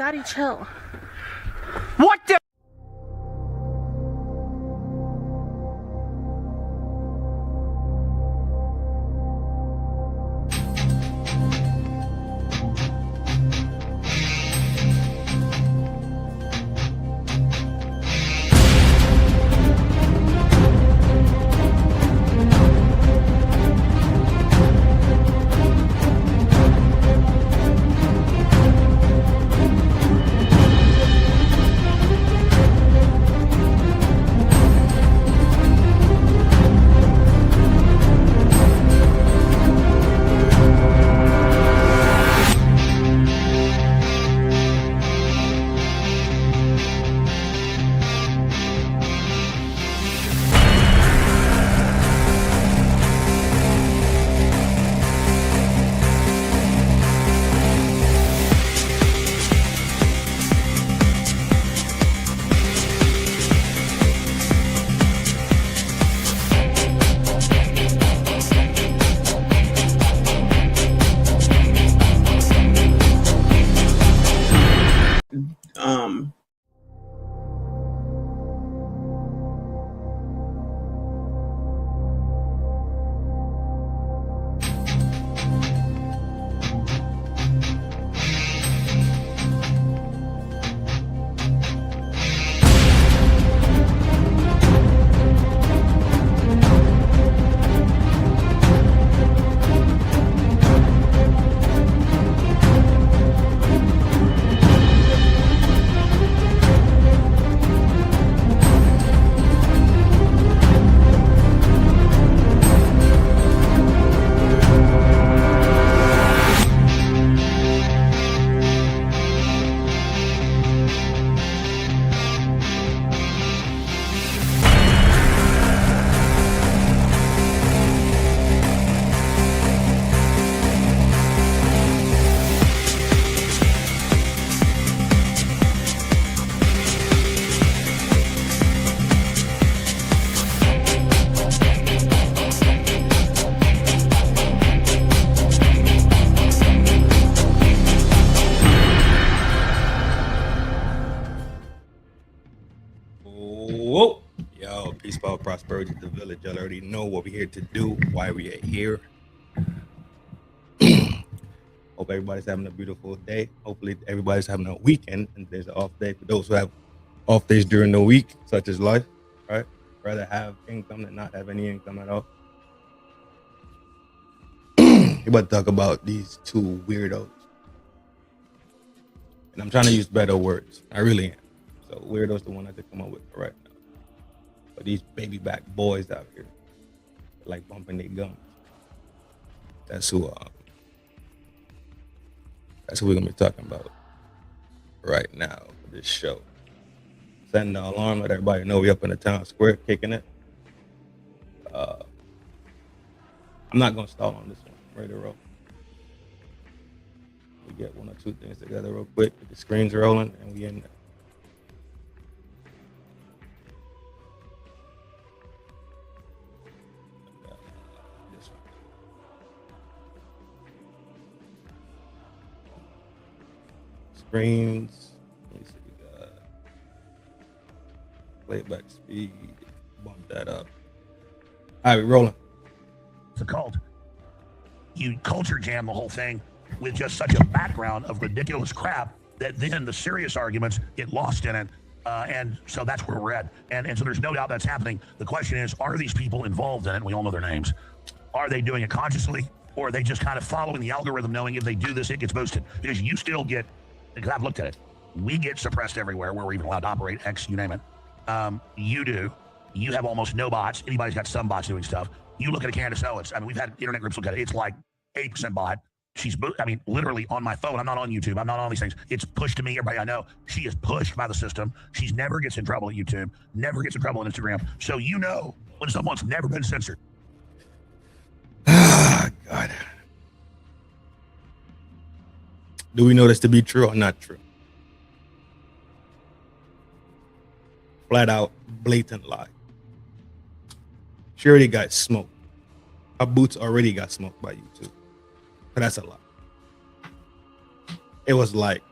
Daddy, chill. What the? Whoa, yo, peace, power, prosperity to the village. Y'all already know what we're here to do, why we are here. Hope everybody's having a beautiful day. Hopefully everybody's having a weekend and there's an off day for those who have off days during the week, such as life, right? Rather have income than not have any income at all. We're about to talk about these two weirdos. And I'm trying to use better words. I really am. So weirdo's the one I had to come up with for right now. But these baby back boys out here, like bumping their gums. That's who we're gonna be talking about right now for this show. Setting the alarm, let everybody know we up in the town square, kicking it. I'm not gonna stall on this one. I'm ready to roll. We get one or two things together real quick. Get the screens rolling, and we in there. Screens. Let me see. We got playback speed. Bump that up. All right, we rolling. It's a cult. You culture jam the whole thing with just such a background of ridiculous crap that then the serious arguments get lost in it. And so that's where we're at. And so there's no doubt that's happening. The question is, are these people involved in it? We all know their names. Are they doing it consciously? Or are they just kind of following the algorithm, knowing if they do this, it gets boosted? Because you still get, because I've looked at it, we get suppressed everywhere where we're even allowed to operate, X, you name it. You do. You have almost no bots. Anybody's got some bots doing stuff. You look at a Candance Owens. I mean, we've had internet groups look at it. It's like 8% bot. She's, I mean, literally on my phone. I'm not on YouTube. I'm not on these things. It's pushed to me. Everybody I know. She is pushed by the system. She's never gets in trouble at YouTube. Never gets in trouble on Instagram. So you know when someone's never been censored. Ah, God. Do we know this to be true or not true? Flat out, blatant lie. She already got smoked. Her boots already got smoked by YouTube. But that's a lie. It was like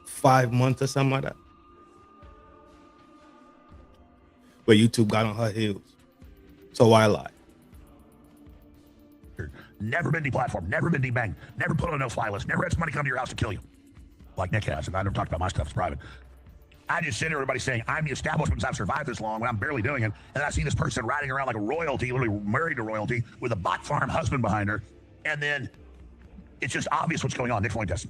5 months or something like that, where YouTube got on her heels. So why lie? Never been deplatformed, never been debanged, never put on a no-fly list, never had somebody come to your house to kill you. Like Nick has, and I never talked about my stuff, it's private. I just sit here, everybody saying, I'm the establishment because I've survived this long when I'm barely doing it, and I see this person riding around like a royalty, literally married to royalty, with a bot farm husband behind her, and then it's just obvious what's going on. Nick Fuentes.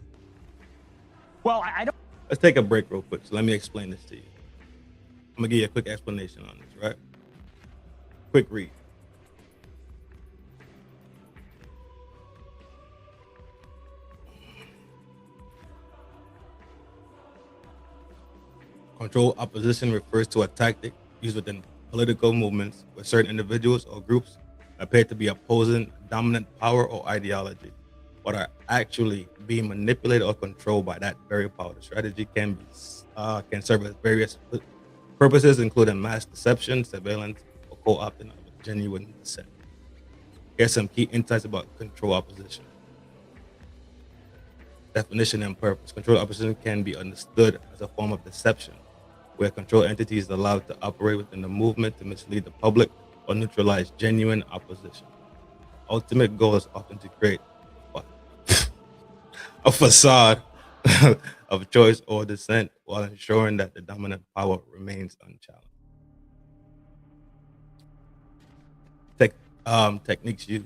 Well, I don't. Let's take a break real quick. So let me explain this to you. I'm gonna give you a quick explanation on this, right? Quick read. Control opposition refers to a tactic used within political movements where certain individuals or groups appear to be opposing dominant power or ideology, but are actually being manipulated or controlled by that very power. The strategy can serve as various purposes, including mass deception, surveillance, or co-opting of a genuine dissent. Here's some key insights about control opposition. Definition and purpose. Control opposition can be understood as a form of deception, where control entities is allowed to operate within the movement to mislead the public or neutralize genuine opposition. Ultimate goal is often to create a facade of choice or dissent while ensuring that the dominant power remains unchallenged. Techniques used.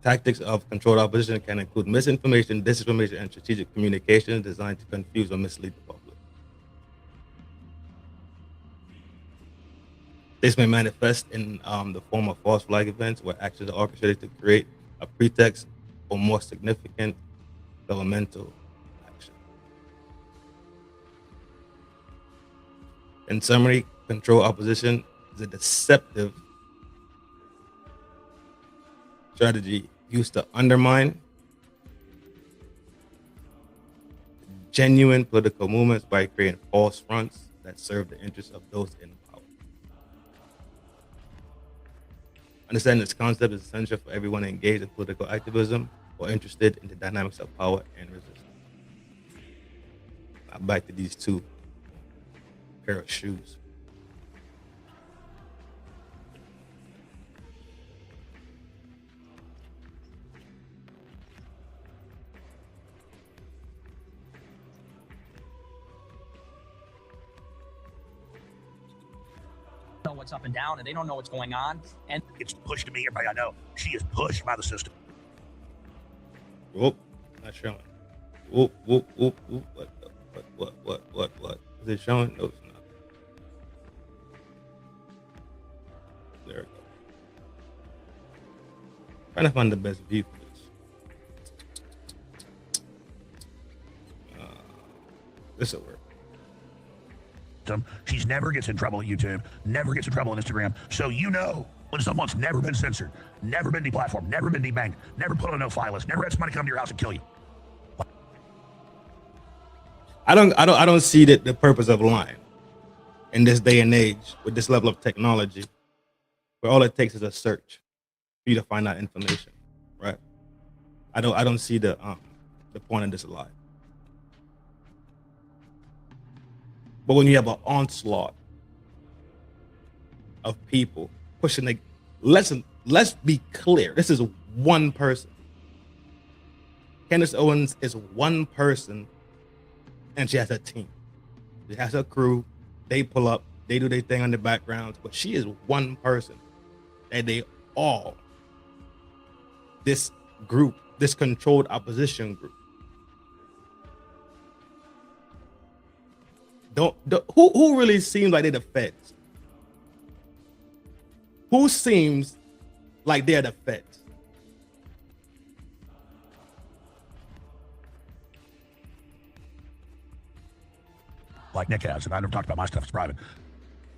Tactics of controlled opposition can include misinformation, disinformation, and strategic communication designed to confuse or mislead the public. This may manifest in the form of false flag events where actions are orchestrated to create a pretext for more significant governmental action. In summary, control opposition is a deceptive strategy used to undermine genuine political movements by creating false fronts that serve the interests of those in power. Understanding this concept is essential for everyone engaged in political activism or interested in the dynamics of power and resistance. Now back to these two pair of shoes. Know what's up and down, and they don't know what's going on. And It's pushed to me, everybody I know. She is pushed by the system. Whoop, not showing. Whoop, whoop, whoop, whoop. What? Is it showing? No, it's not. There we go. Trying to find the best view for this. This will work. She's never gets in trouble at YouTube, never gets in trouble on Instagram. So you know when someone's never been censored, never been deplatformed, never been debanged, never put on a no-fly list, never had somebody come to your house and kill you. I don't see the purpose of lying in this day and age with this level of technology, where all it takes is a search for you to find out information, right? I don't see the point of this lie. But when you have an onslaught of people pushing the, let's be clear. This is one person. Candace Owens is one person, and she has a team. She has a crew. They pull up. They do their thing on the backgrounds. But she is one person, and they all, this group, this controlled opposition group. Who really seems like they're the feds? Who seems like they're the feds? Like Nick has, and I never talked about my stuff, it's private.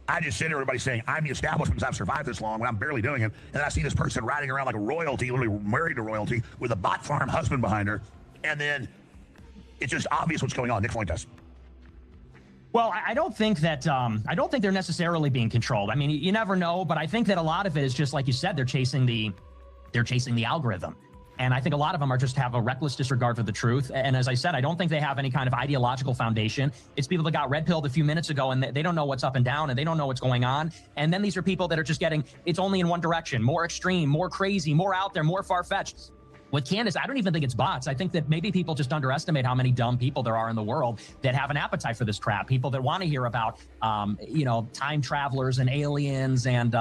I just sit here, everybody saying, I'm the establishment because I've survived this long when I'm barely doing it, and I see this person riding around like a royalty, literally married to royalty, with a bot farm husband behind her, and then it's just obvious what's going on. Nick Fuentes. well, I don't think that I don't think they're necessarily being controlled. I mean, you never know, but I think that a lot of it is just like you said, they're chasing the algorithm. And I think a lot of them are just have a reckless disregard for the truth. And as I said, I don't think they have any kind of ideological foundation. It's people that got red pilled a few minutes ago and they don't know what's up and down and they don't know what's going on. And then these are people that are just getting, it's only in one direction, more extreme, more crazy, more out there, more far-fetched. With Candance, I don't even think it's bots. I think that maybe people just underestimate how many dumb people there are in the world that have an appetite for this crap. People that want to hear about, time travelers and aliens and,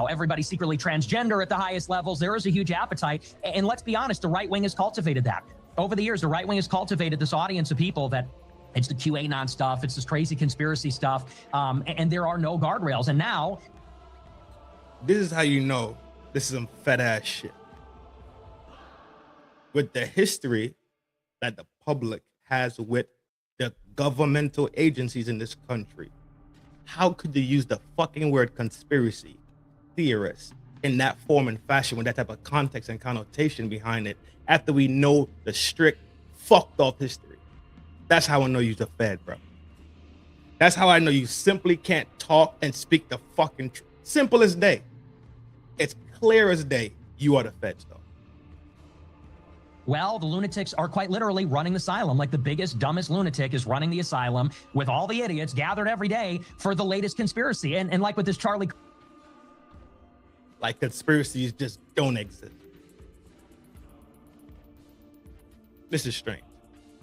everybody secretly transgender at the highest levels. There is a huge appetite. And let's be honest, the right wing has cultivated that. Over the years, the right wing has cultivated this audience of people that it's the QAnon stuff, it's this crazy conspiracy stuff, and there are no guardrails. And now... This is how you know this is some fat ass shit. With the history that the public has with the governmental agencies in this country, how could you use the fucking word conspiracy theorist in that form and fashion with that type of context and connotation behind it after we know the strict fucked off history? That's how I know you're the Fed, bro. That's how I know you simply can't talk and speak the fucking truth. Simple as day. It's clear as day you are the Feds, though. Well, the lunatics are quite literally running the asylum. Like the biggest, dumbest lunatic is running the asylum with all the idiots gathered every day for the latest conspiracy. And like with this Charlie... Like conspiracies just don't exist. This is strange.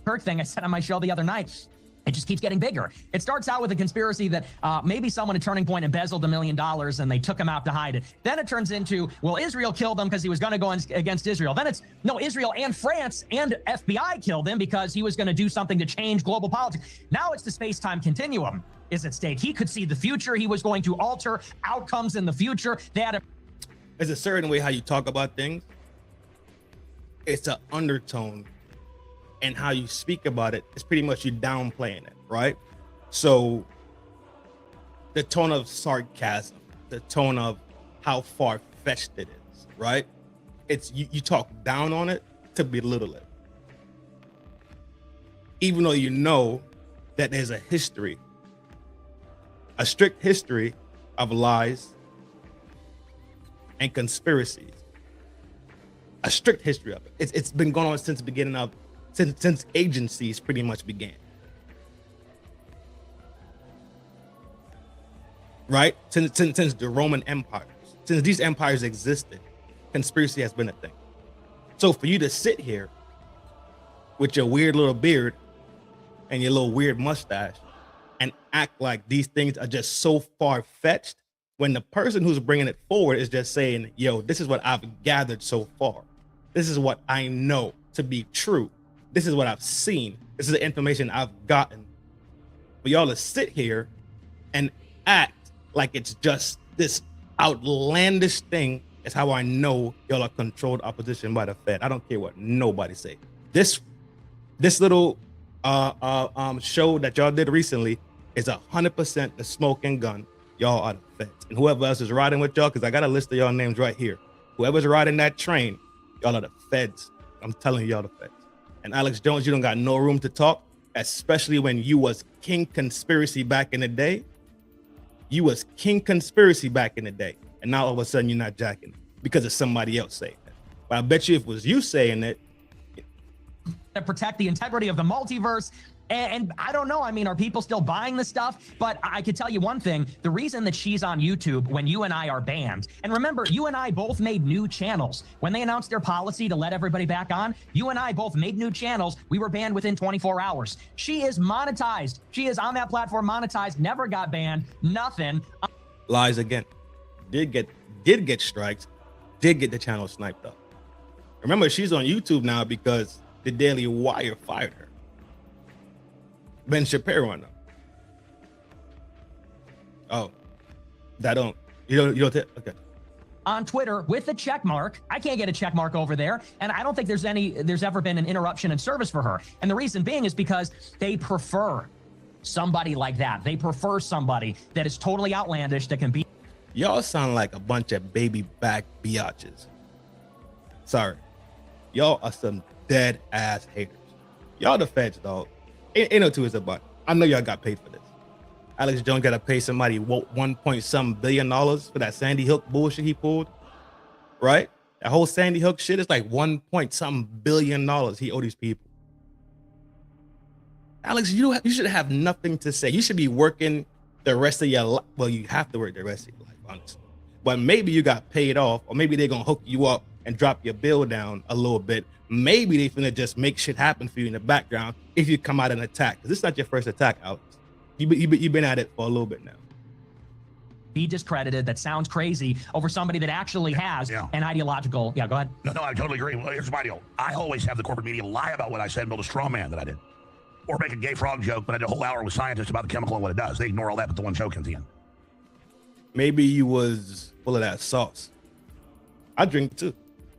Kirk thing I said on my show the other night, it just keeps getting bigger. It starts out with a conspiracy that maybe someone at Turning Point embezzled $1 million and they took him out to hide it. Then it turns into, well, Israel killed him because he was going to go against Israel. Then it's, no, Israel and France and FBI killed him because he was going to do something to change global politics. Now it's the space-time continuum is at stake. He could see the future. He was going to alter outcomes in the future. They had a... There's a certain way how you talk about things. It's an undertone. And how you speak about it is pretty much you downplaying it, right? So the tone of sarcasm, the tone of how far-fetched it is, right? It's you talk down on it to belittle it. Even though you know that there's a history, a strict history of lies and conspiracies. A strict history of it. It's been going on since the beginning of since agencies pretty much began, right? Since the Roman empires, since these empires existed, conspiracy has been a thing. So for you to sit here with your weird little beard and your little weird mustache and act like these things are just so far-fetched, when the person who's bringing it forward is just saying, yo, this is what I've gathered so far. This is what I know to be true. This is what I've seen. This is the information I've gotten. For y'all to sit here and act like it's just this outlandish thing is how I know y'all are controlled opposition by the Fed. I don't care what nobody say. This little show that y'all did recently is 100% the smoke and gun. Y'all are the Feds. And whoever else is riding with y'all, because I got a list of y'all names right here. Whoever's riding that train, y'all are the Feds. I'm telling y'all the Feds. And Alex Jones, you don't got no room to talk, especially when you was King Conspiracy back in the day. You was King Conspiracy back in the day. And now all of a sudden you're not jacking it because of somebody else saying it. But I bet you if it was you saying it. To protect the integrity of the multiverse. And I don't know, I mean, are people still buying this stuff? But I could tell you one thing, the reason that she's on YouTube when you and I are banned, and remember, you and I both made new channels. When they announced their policy to let everybody back on, you and I both made new channels. We were banned within 24 hours. She is monetized. She is on that platform monetized, never got banned, nothing. Lies again. Did get strikes, did get the channel sniped up. Remember, she's on YouTube now because the Daily Wire fired her. Ben Shapiro on them. Oh, you don't okay. On Twitter with a check mark. I can't get a check mark over there. And I don't think there's ever been an interruption in service for her. And the reason being is because they prefer somebody like that. They prefer somebody that is totally outlandish, that can be. Y'all sound like a bunch of baby back biatches. Sorry. Y'all are some dead ass haters. Y'all the Feds, dog. Ain't no two is about it. I know y'all got paid for this. Alex Jones got to pay somebody $1 point some billion for that Sandy Hook bullshit he pulled, right? That whole Sandy Hook shit is like 1 point something billion he owed these people. Alex, you should have nothing to say. You should be working the rest of your life. Well, you have to work the rest of your life, honestly. But maybe you got paid off, or maybe they're gonna hook you up and drop your bill down a little bit. Maybe they finna just make shit happen for you in the background if you come out and attack. Because this is not your first attack, Alex. You've been at it for a little bit now. Be discredited. That sounds crazy over somebody that actually has an ideological. Yeah, go ahead. No, I totally agree. Well, here's my deal. I always have the corporate media lie about what I said and build a straw man that I did. Or make a gay frog joke, but I did a whole hour with scientists about the chemical and what it does. They ignore all that, but the one joke at the end. Maybe you was full of that sauce. I drink too.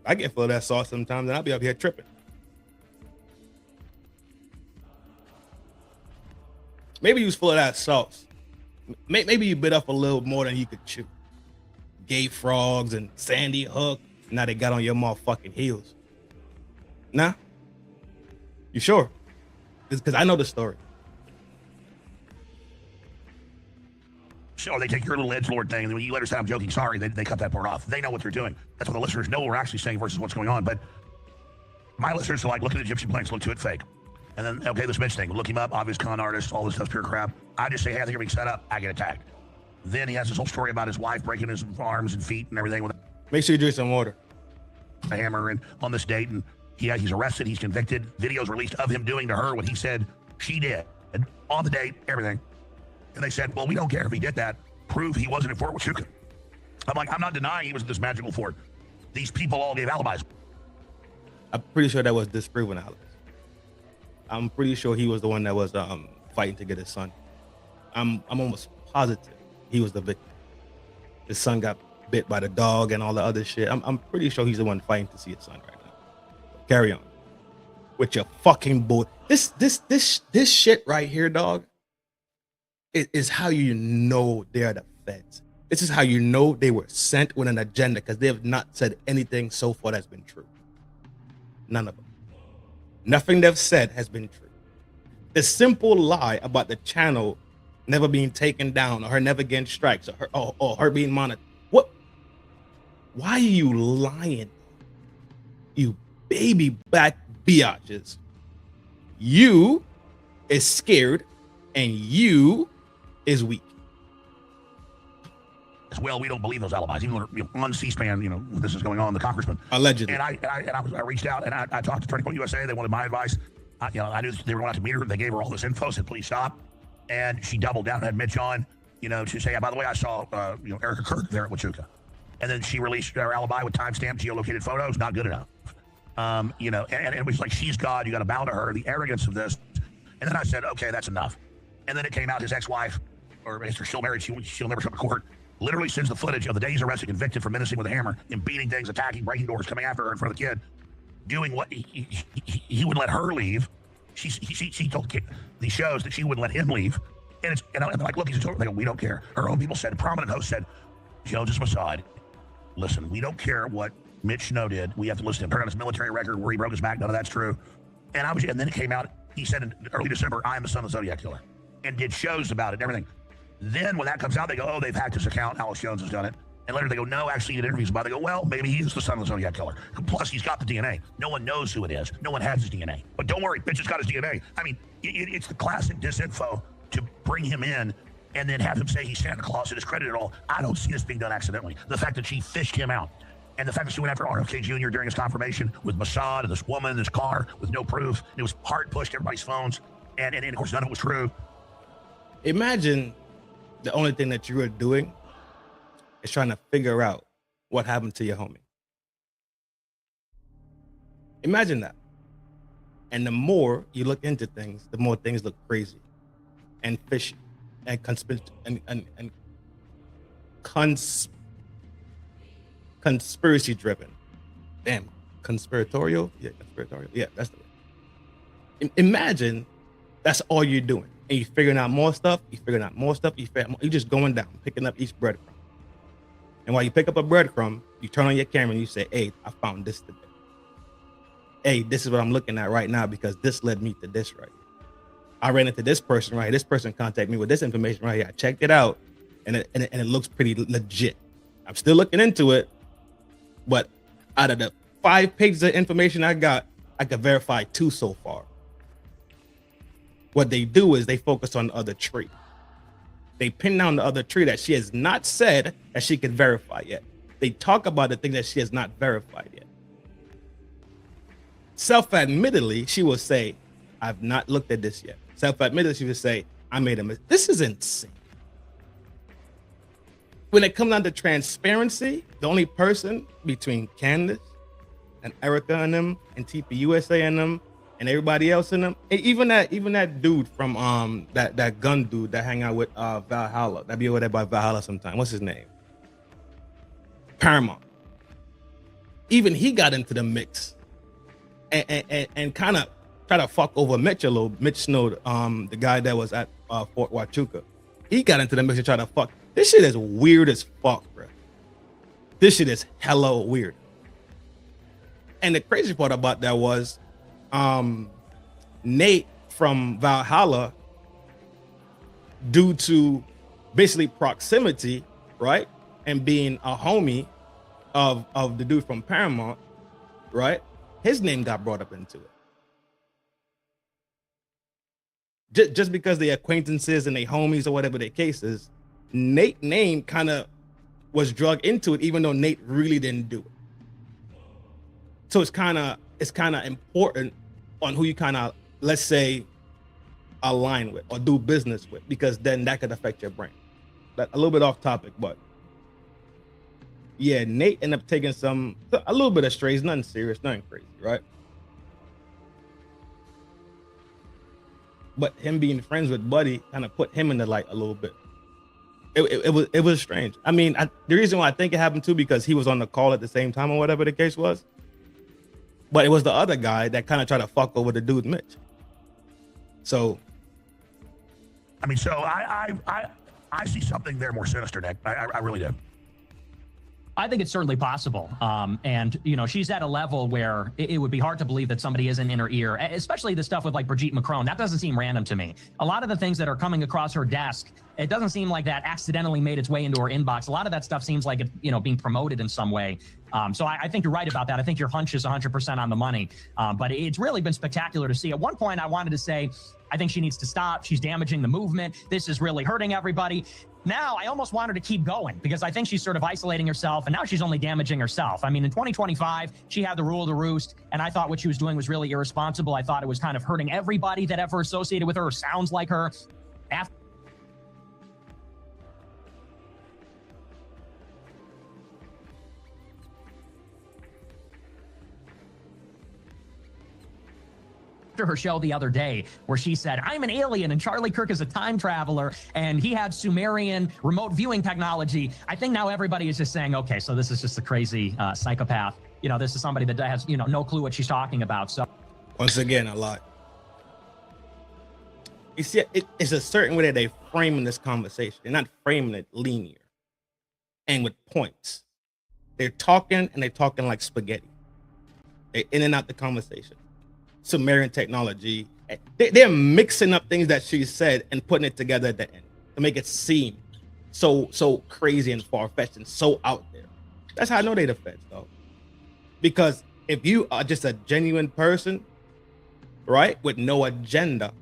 I get full of that sauce sometimes, and I'll be up here tripping. Maybe you was full of that sauce. Maybe you bit off a little more than you could chew. Gay frogs and Sandy Hook. Now they got on your motherfucking heels. Nah? You sure? Because I know the story. So they take your little edgelord thing, and when you let her say I'm joking, sorry, they cut that part off. They know what they're doing. That's what the listeners know what we're actually saying versus what's going on. But my listeners are like, look at Egyptian planks, look to it fake. And then, okay, this Mitch thing, look him up, obvious con artist, all this stuff's pure crap. I just say, hey, I think you're being set up. I get attacked. Then he has this whole story about his wife breaking his arms and feet and everything with Make sure you drink some water. a hammer and on this date. And he's arrested. He's convicted. Videos released of him doing to her what he said she did. And on the date, everything. And they said, well, we don't care if he did that. Prove he wasn't in Fort Huachuca. I'm like, I'm not denying he was at this magical fort. These people all gave alibis. I'm pretty sure that was disproven, Alex. I'm pretty sure he was the one that was fighting to get his son. I'm almost positive he was the victim. His son got bit by the dog and all the other shit. I'm pretty sure he's the one fighting to see his son right now. Carry on with your fucking bull. This shit right here, dog. It is how you know they're the feds. This is how you know they were sent with an agenda, because they have not said anything so far that's been true. None of them. Nothing they've said has been true. The simple lie about the channel never being taken down, or her never getting strikes, or her being monitored. What? Why are you lying? You baby back biatches. You is scared, and you is weak. As well, we don't believe those alibis. Even on C-SPAN, this is going on, the congressman. Allegedly. And I reached out and I talked to Trinkin USA. They wanted my advice. I knew they were going to have to meet her. They gave her all this info, said, please stop. And she doubled down and had Mitch on, to say, by the way, I saw, Erica Kirk there at Huachuca. And then she released her alibi with timestamp geolocated photos. Not good enough. And it was like, she's God. You got to bow to her. The arrogance of this. And then I said, okay, that's enough. And then it came out his ex-wife, or if they're still married, she'll never come to court. Literally sends the footage of the day he's arrested, convicted for menacing with a hammer and beating things, attacking, breaking doors, coming after her in front of the kid, doing what he wouldn't let her leave. She told the shows that she wouldn't let him leave. And they're like, look, he's a total. They go, we don't care. Her own people said, prominent host said, Joe, just aside, listen, we don't care what Mitch Snow did. We have to listen to him. Turn on his military record where he broke his back. None of that's true. And then it came out. He said in early December, I am the son of the Zodiac Killer, and did shows about it and everything. Then when that comes out, they go, oh, they've hacked his account. Alex Jones has done it. And later they go, no, actually, he did interviews about it. They go, well, maybe he is the son of the Zodiac Killer. Plus, he's got the DNA. No one knows who it is. No one has his DNA. But don't worry, bitch has got his DNA. I mean, it's the classic disinfo to bring him in and then have him say he's Santa Claus and discredit it all. I don't see this being done accidentally. The fact that she fished him out, and the fact that she went after RFK Jr. during his confirmation with Mossad and this woman in this car with no proof. It was hard pushed to everybody's phones. And of course, none of it was true. Imagine the only thing that you were doing is trying to figure out what happened to your homie. Imagine that. And the more you look into things, the more things look crazy and fishy and conspiracy driven. Damn, conspiratorial? Yeah, conspiratorial. Yeah, that's the way. Imagine that's all you're doing. And you're figuring out more stuff, you're just going down, picking up each breadcrumb. And while you pick up a breadcrumb, you turn on your camera and you say, hey, I found this today. Hey, this is what I'm looking at right now because this led me to this right here. I ran into this person right here. This person contacted me with this information right here. I checked it out and it looks pretty legit. I'm still looking into it, but Out of the 5 pages of information I got, I could verify 2 so far. What they do is they focus on the other tree. They pin down the other tree that she has not said that she can verify yet. They talk about the thing that she has not verified yet. Self-admittedly, she will say, I've not looked at this yet. Self-admittedly, she will say, I made a mistake. This is insane. When it comes down to transparency, the only person between Candance and Erica and them and TPUSA and them and everybody else in them, and even that dude from that gun dude that hang out with Valhalla, that be over there by Valhalla sometime. What's his name? Paramount. Even he got into the mix and kind of try to fuck over Mitch a little. Mitch Snow, the guy that was at Fort Huachuca. He got into the mix and try to fuck. This shit is weird as fuck, bro. This shit is hella weird. And the crazy part about that was Nate from Valhalla, due to basically proximity, right? And being a homie of the dude from Paramount, right? His name got brought up into it. Just because they acquaintances and they homies or whatever their case is, Nate's name kind of was drug into it, even though Nate really didn't do it. So it's kind of important on who you kind of, let's say, align with or do business with, because then that could affect your brain. That a little bit off topic, but yeah, Nate ended up taking a little bit of strays, nothing serious, nothing crazy, right? But him being friends with Buddy kind of put him in the light a little bit. It was strange. I mean, the reason why I think it happened too, because he was on the call at the same time or whatever the case was. But it was the other guy that kind of tried to fuck over the dude Mitch. So, I mean, so I see something there more sinister, Nick. I really do. I think it's certainly possible. And, you know, she's at a level where it would be hard to believe that somebody isn't in her ear, especially the stuff with like Brigitte Macron. That doesn't seem random to me. A lot of the things that are coming across her desk, it doesn't seem like that accidentally made its way into her inbox. A lot of that stuff seems like it's, you know, being promoted in some way. So I think you're right about that. I think your hunch is 100% on the money. But it's really been spectacular to see. At one point, I wanted to say, I think she needs to stop. She's damaging the movement. This is really hurting everybody. Now, I almost want her to keep going because I think she's sort of isolating herself, and now she's only damaging herself. I mean, in 2025, she had the rule of the roost, and I thought what she was doing was really irresponsible. I thought it was kind of hurting everybody that ever associated with her or sounds like her. After her show the other day where she said, I'm an alien and Charlie Kirk is a time traveler and he had Sumerian remote viewing technology. I think now everybody is just saying, okay, so this is just a crazy psychopath. You know, this is somebody that has, you know, no clue what she's talking about. So once again, a lot. You see, it's a certain way that they framing this conversation. They're not framing it linear and with points. They're talking and they're talking like spaghetti. They're in and out the conversation. Sumerian technology. They're mixing up things that she said and putting it together at the end to make it seem so crazy and far-fetched and so out there. That's how I know they're the feds, though. Because if you are just a genuine person, right, with no agenda,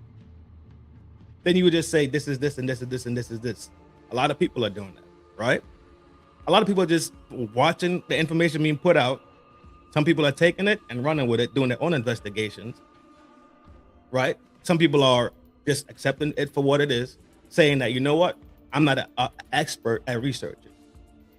then you would just say this is this and this is this and this is this. A lot of people are doing that, right? A lot of people are just watching the information being put out. Some people are taking it and running with it, doing their own investigations, right? Some people are just accepting it for what it is, saying that, you know what? I'm not an expert at researching.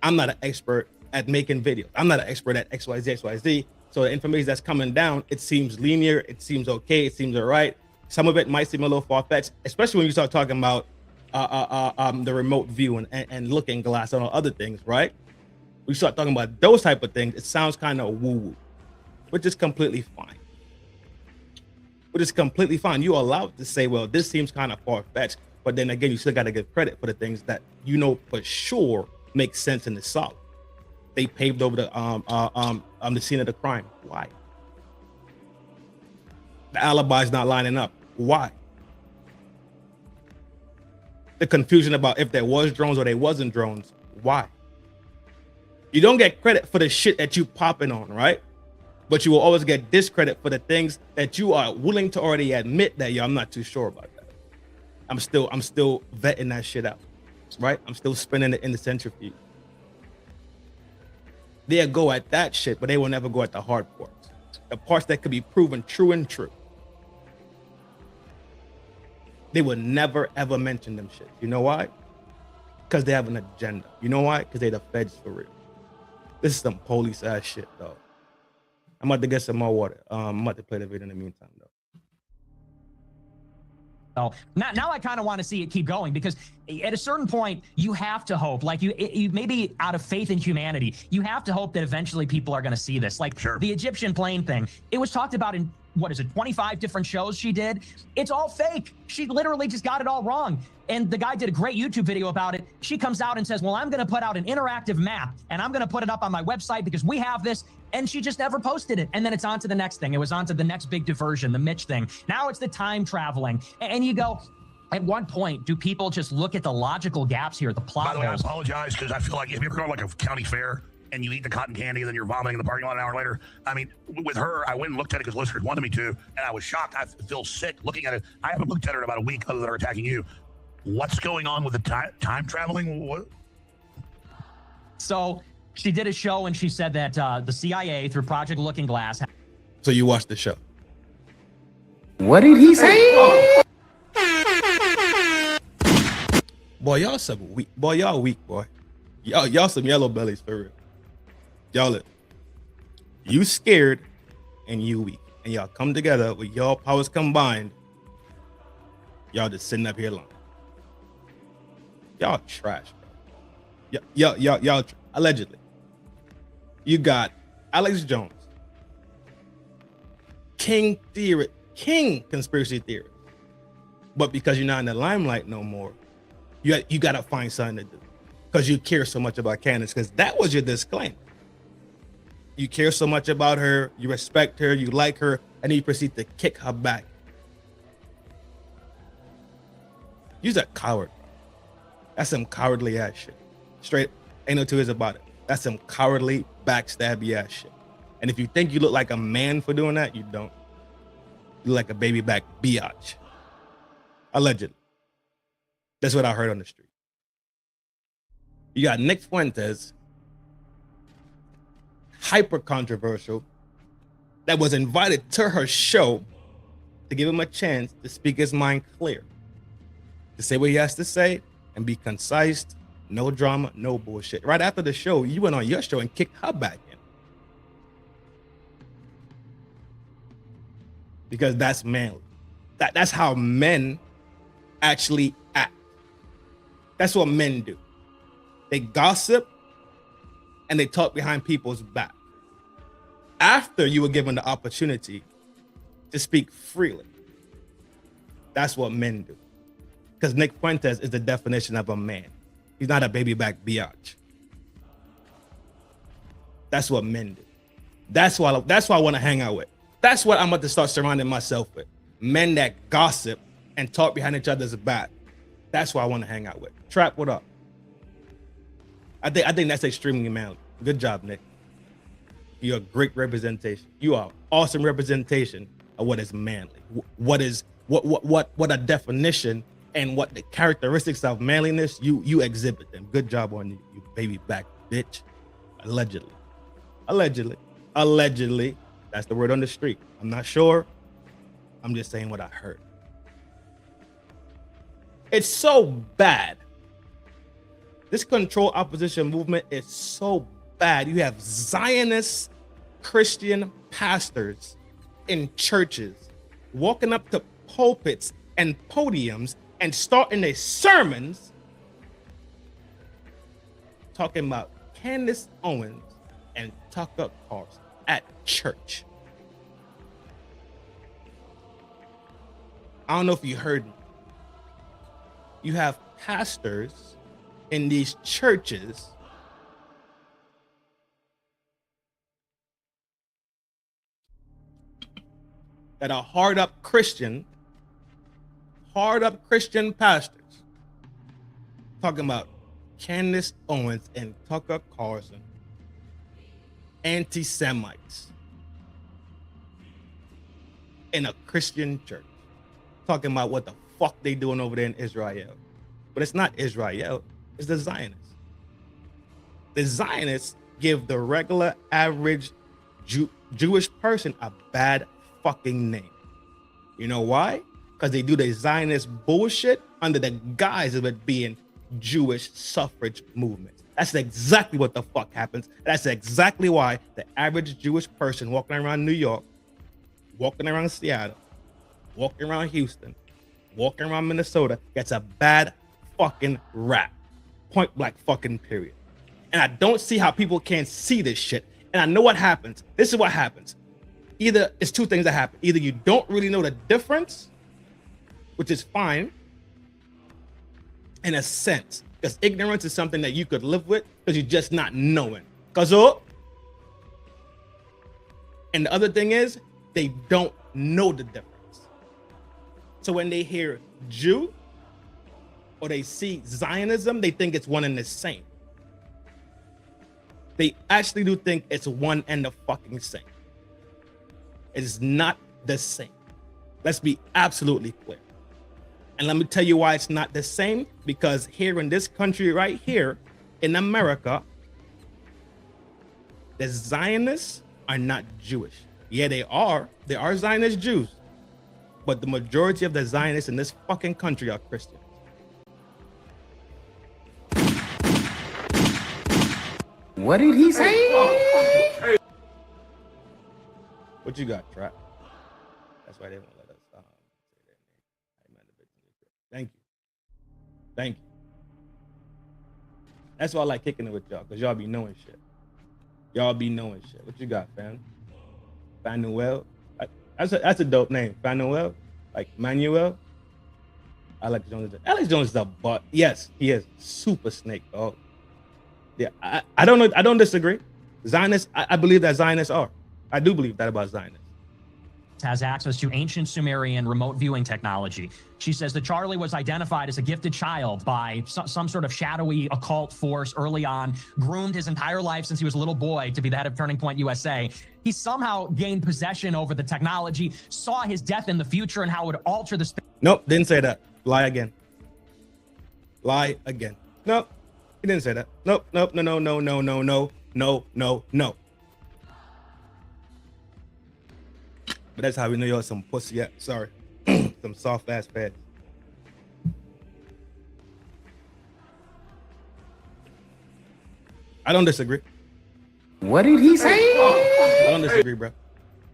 I'm not an expert at making videos. I'm not an expert at XYZ, XYZ. So the information that's coming down, it seems linear. It seems okay. It seems all right. Some of it might seem a little far-fetched, especially when you start talking about the remote view and looking glass and all other things, right? We start talking about those type of things, it sounds kind of woo-woo, which is completely fine. Which is completely fine. You're allowed to say, well, this seems kind of far-fetched, but then again, you still got to give credit for the things that you know for sure make sense in the solid. They paved over the scene of the crime. Why? The alibi's not lining up. Why? The confusion about if there was drones or there wasn't drones. Why? You don't get credit for the shit that you popping on, right? But you will always get discredit for the things that you are willing to already admit that, yo, I'm not too sure about that. I'm still vetting that shit out, right? I'm still spinning it in the centrifuge. They'll go at that shit, but they will never go at the hard parts. The parts that could be proven true and true. They will never, ever mention them shit. You know why? Because they have an agenda. You know why? Because they the feds for real. This is some police ass shit, though. I'm about to get some more water. I'm about to play the video in the meantime, though. So now I kind of want to see it keep going, because at a certain point you have to hope, like you maybe out of faith in humanity, you have to hope that eventually people are going to see this. Like the Egyptian plane thing, it was talked about in, what is it, 25 different shows she did. It's all fake. She literally just got it all wrong. And the guy did a great YouTube video about it. She comes out and says, well, I'm going to put out an interactive map and I'm going to put it up on my website because we have this. And she just never posted it. And then it's on to the next thing. It was on to the next big diversion, the Mitch thing. Now it's the time traveling. And you go, at what point do people just look at the logical gaps here, the plot By the way, I holes? apologize, because I feel like, have you ever gone to like a county fair and you eat the cotton candy and then you're vomiting in the parking lot an hour later? I mean, with her, I went and looked at it because listeners wanted me to, and I was shocked. I feel sick looking at it. I haven't looked at her in about a week other than her attacking you. What's going on with the time traveling? What? So she did a show and she said that the CIA, through Project Looking Glass. So you watched the show. What did he say? Boy, y'all some weak. Boy, y'all weak, boy. Y'all some yellow bellies for real. Y'all, you scared and you weak. And y'all come together with y'all powers combined. Y'all just sitting up here alone. Y'all trash, bro. Y'all allegedly. You got Alex Jones, king conspiracy theory. But because you're not in the limelight no more, you gotta find something to do. Because you care so much about Candance, because that was your disclaimer. You care so much about her, you respect her, you like her, and then you proceed to kick her back. You're a coward. That's some cowardly ass shit. Straight, ain't no two ways about it. That's some cowardly, backstabby ass shit. And if you think you look like a man for doing that, you don't. You look like a baby back biatch. Allegedly. That's what I heard on the street. You got Nick Fuentes, hyper controversial, that was invited to her show to give him a chance to speak his mind clear, to say what he has to say and be concise, no drama, no bullshit. Right after the show, you went on your show and kicked her back in. Because that's manly. That's how men actually act. That's what men do. They gossip and they talk behind people's back. After you were given the opportunity to speak freely. That's what men do. Because Nick Fuentes is the definition of a man. He's not a baby back biatch. That's what men do. That's why I want to hang out with. That's what I'm about to start surrounding myself with. Men that gossip and talk behind each other's back. That's what I want to hang out with. Trap, what up? I think that's extremely manly. Good job, Nick. You're a great representation. You are awesome representation of what is manly. What a definition and what the characteristics of manliness you exhibit them. Good job on you baby back bitch. Allegedly. That's the word on the street. I'm not sure. I'm just saying what I heard. It's so bad. This control opposition movement is so bad. You have Zionist Christian pastors in churches walking up to pulpits and podiums and starting their sermons talking about Candace Owens and Tucker Carlson at church. I don't know if you heard me. You have pastors in these churches that are hard up Christian pastors talking about Candace Owens and Tucker Carlson anti-Semites in a Christian church talking about what the fuck they doing over there in Israel. But it's not Israel, it's the Zionists. The Zionists give the regular average Jewish person a bad fucking name. You know why? Because they do the Zionist bullshit under the guise of it being Jewish suffrage movement. That's exactly what the fuck happens. That's exactly why the average Jewish person walking around New York, walking around Seattle, walking around Houston, walking around Minnesota gets a bad fucking rap. Point blank fucking period. And I don't see how people can't see this shit. And I know what happens. This is what happens. Either it's two things that happen. Either you don't really know the difference, which is fine in a sense, because ignorance is something that you could live with because you're just not knowing. And the other thing is they don't know the difference. So when they hear Jew or they see Zionism, they think it's one and the same. They actually do think it's one and the fucking same. It is not the same. Let's be absolutely clear. And let me tell you why it's not the same. Because here in this country right here in America, the Zionists are not Jewish. Yeah, they are. They are Zionist Jews. But the majority of the Zionists in this fucking country are Christians. What did he say? What you got, Trap? That's why they won't let us say that name. Thank you. Thank you. That's why I like kicking it with y'all, because y'all be knowing shit. Y'all be knowing shit. What you got, fam? Fanuel? That's a dope name. Fanuel? Like Manuel? Alex Jones. Alex Jones is a butt. Yes, he is. Super snake, dog. Yeah, I don't know. I don't disagree. Zionists, I believe that Zionists are. I do believe that about Zionists. Has access to ancient Sumerian remote viewing technology. She says that Charlie was identified as a gifted child by some sort of shadowy occult force early on, groomed his entire life since he was a little boy to be the head of Turning Point USA. He somehow gained possession over the technology, saw his death in the future and how it would alter the space. Nope, didn't say that. Lie again. Lie again. Nope, he didn't say that. Nope, no. But that's how we know you're some pussy. Yeah, sorry. Some soft ass pads. I don't disagree. What did he say? I don't disagree, bro.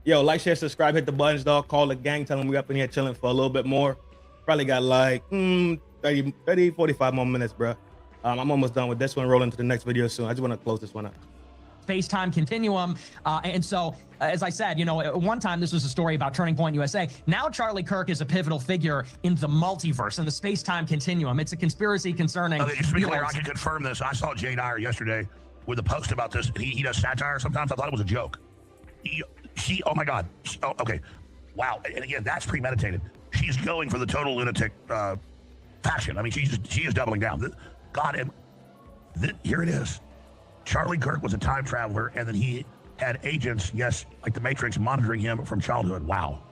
Yo, like, share, subscribe, hit the buttons, dog. Call the gang, tell them we up in here chilling for a little bit more. Probably got like 30, 45 more minutes, bro. I'm almost done with this one. Rolling to the next video soon. I just want to close this one up. Space-time continuum. And so, as I said, you know, at one time this was a story about Turning Point USA. Now Charlie Kirk is a pivotal figure in the multiverse, in the space-time continuum. It's a conspiracy concerning... Just to be clear, I can confirm this. I saw Jay Dyer yesterday with a post about this. He does satire sometimes. I thought it was a joke. Oh my God. Okay. Wow. And again, that's premeditated. She's going for the total lunatic faction. I mean, she is doubling down. God, and here it is. Charlie Kirk was a time traveler, and then he had agents, yes, like the Matrix, monitoring him from childhood. Wow.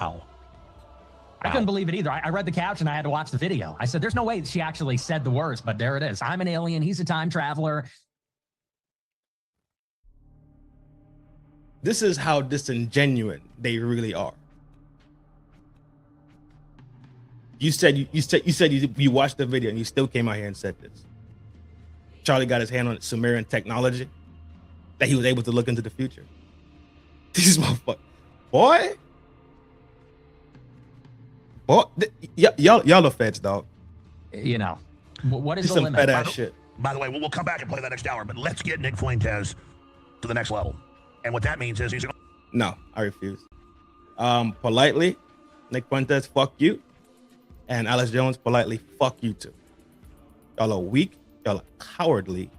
I couldn't believe it either. I read the caption. I had to watch the video. I said, there's no way she actually said the words, but there it is. I'm an alien. He's a time traveler. This is how disingenuous they really are. You said you watched the video and you still came out here and said this. Charlie got his hand on Sumerian technology that he was able to look into the future. These motherfuckers, boy, y'all are feds, dog. You know, what is This the some limit? fed ass shit. By the way, we'll come back and play that next hour, but let's get Nick Fuentes to the next level. And what that means is he's... No, I refuse. Politely, Nick Fuentes, fuck you. And Alex Jones, politely, fuck you too. Y'all are weak. Y'all are cowardly.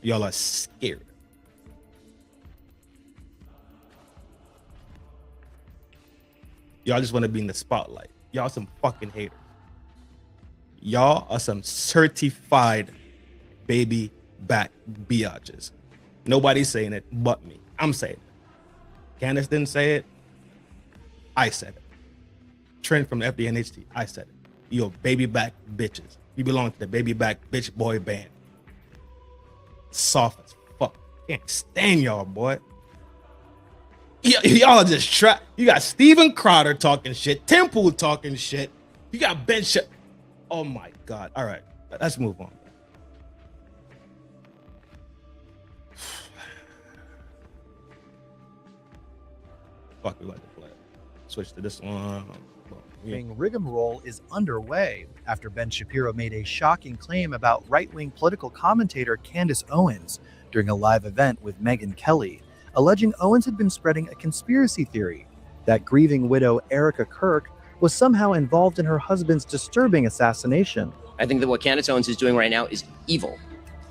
Y'all are scared. Y'all just want to be in the spotlight. Y'all some fucking haters. Y'all are some certified baby back biatches. Nobody's saying it but me. I'm saying it. Candance didn't say it. I said it. Trin from FDNHT. I said it. You're baby back bitches. You belong to the baby back bitch boy band. Soft as fuck. Can't stand y'all, boy. Y'all are just trapped. You got Steven Crowder talking shit. Temple talking shit. You got Ben shit. Oh my God. All right. Let's move on. Fuck, we want to play. Switch to this one. Rigmarole is underway after Ben Shapiro made a shocking claim about right-wing political commentator Candace Owens during a live event with Megyn Kelly, alleging Owens had been spreading a conspiracy theory that grieving widow Erica Kirk was somehow involved in her husband's disturbing assassination. I think that what Candace Owens is doing right now is evil.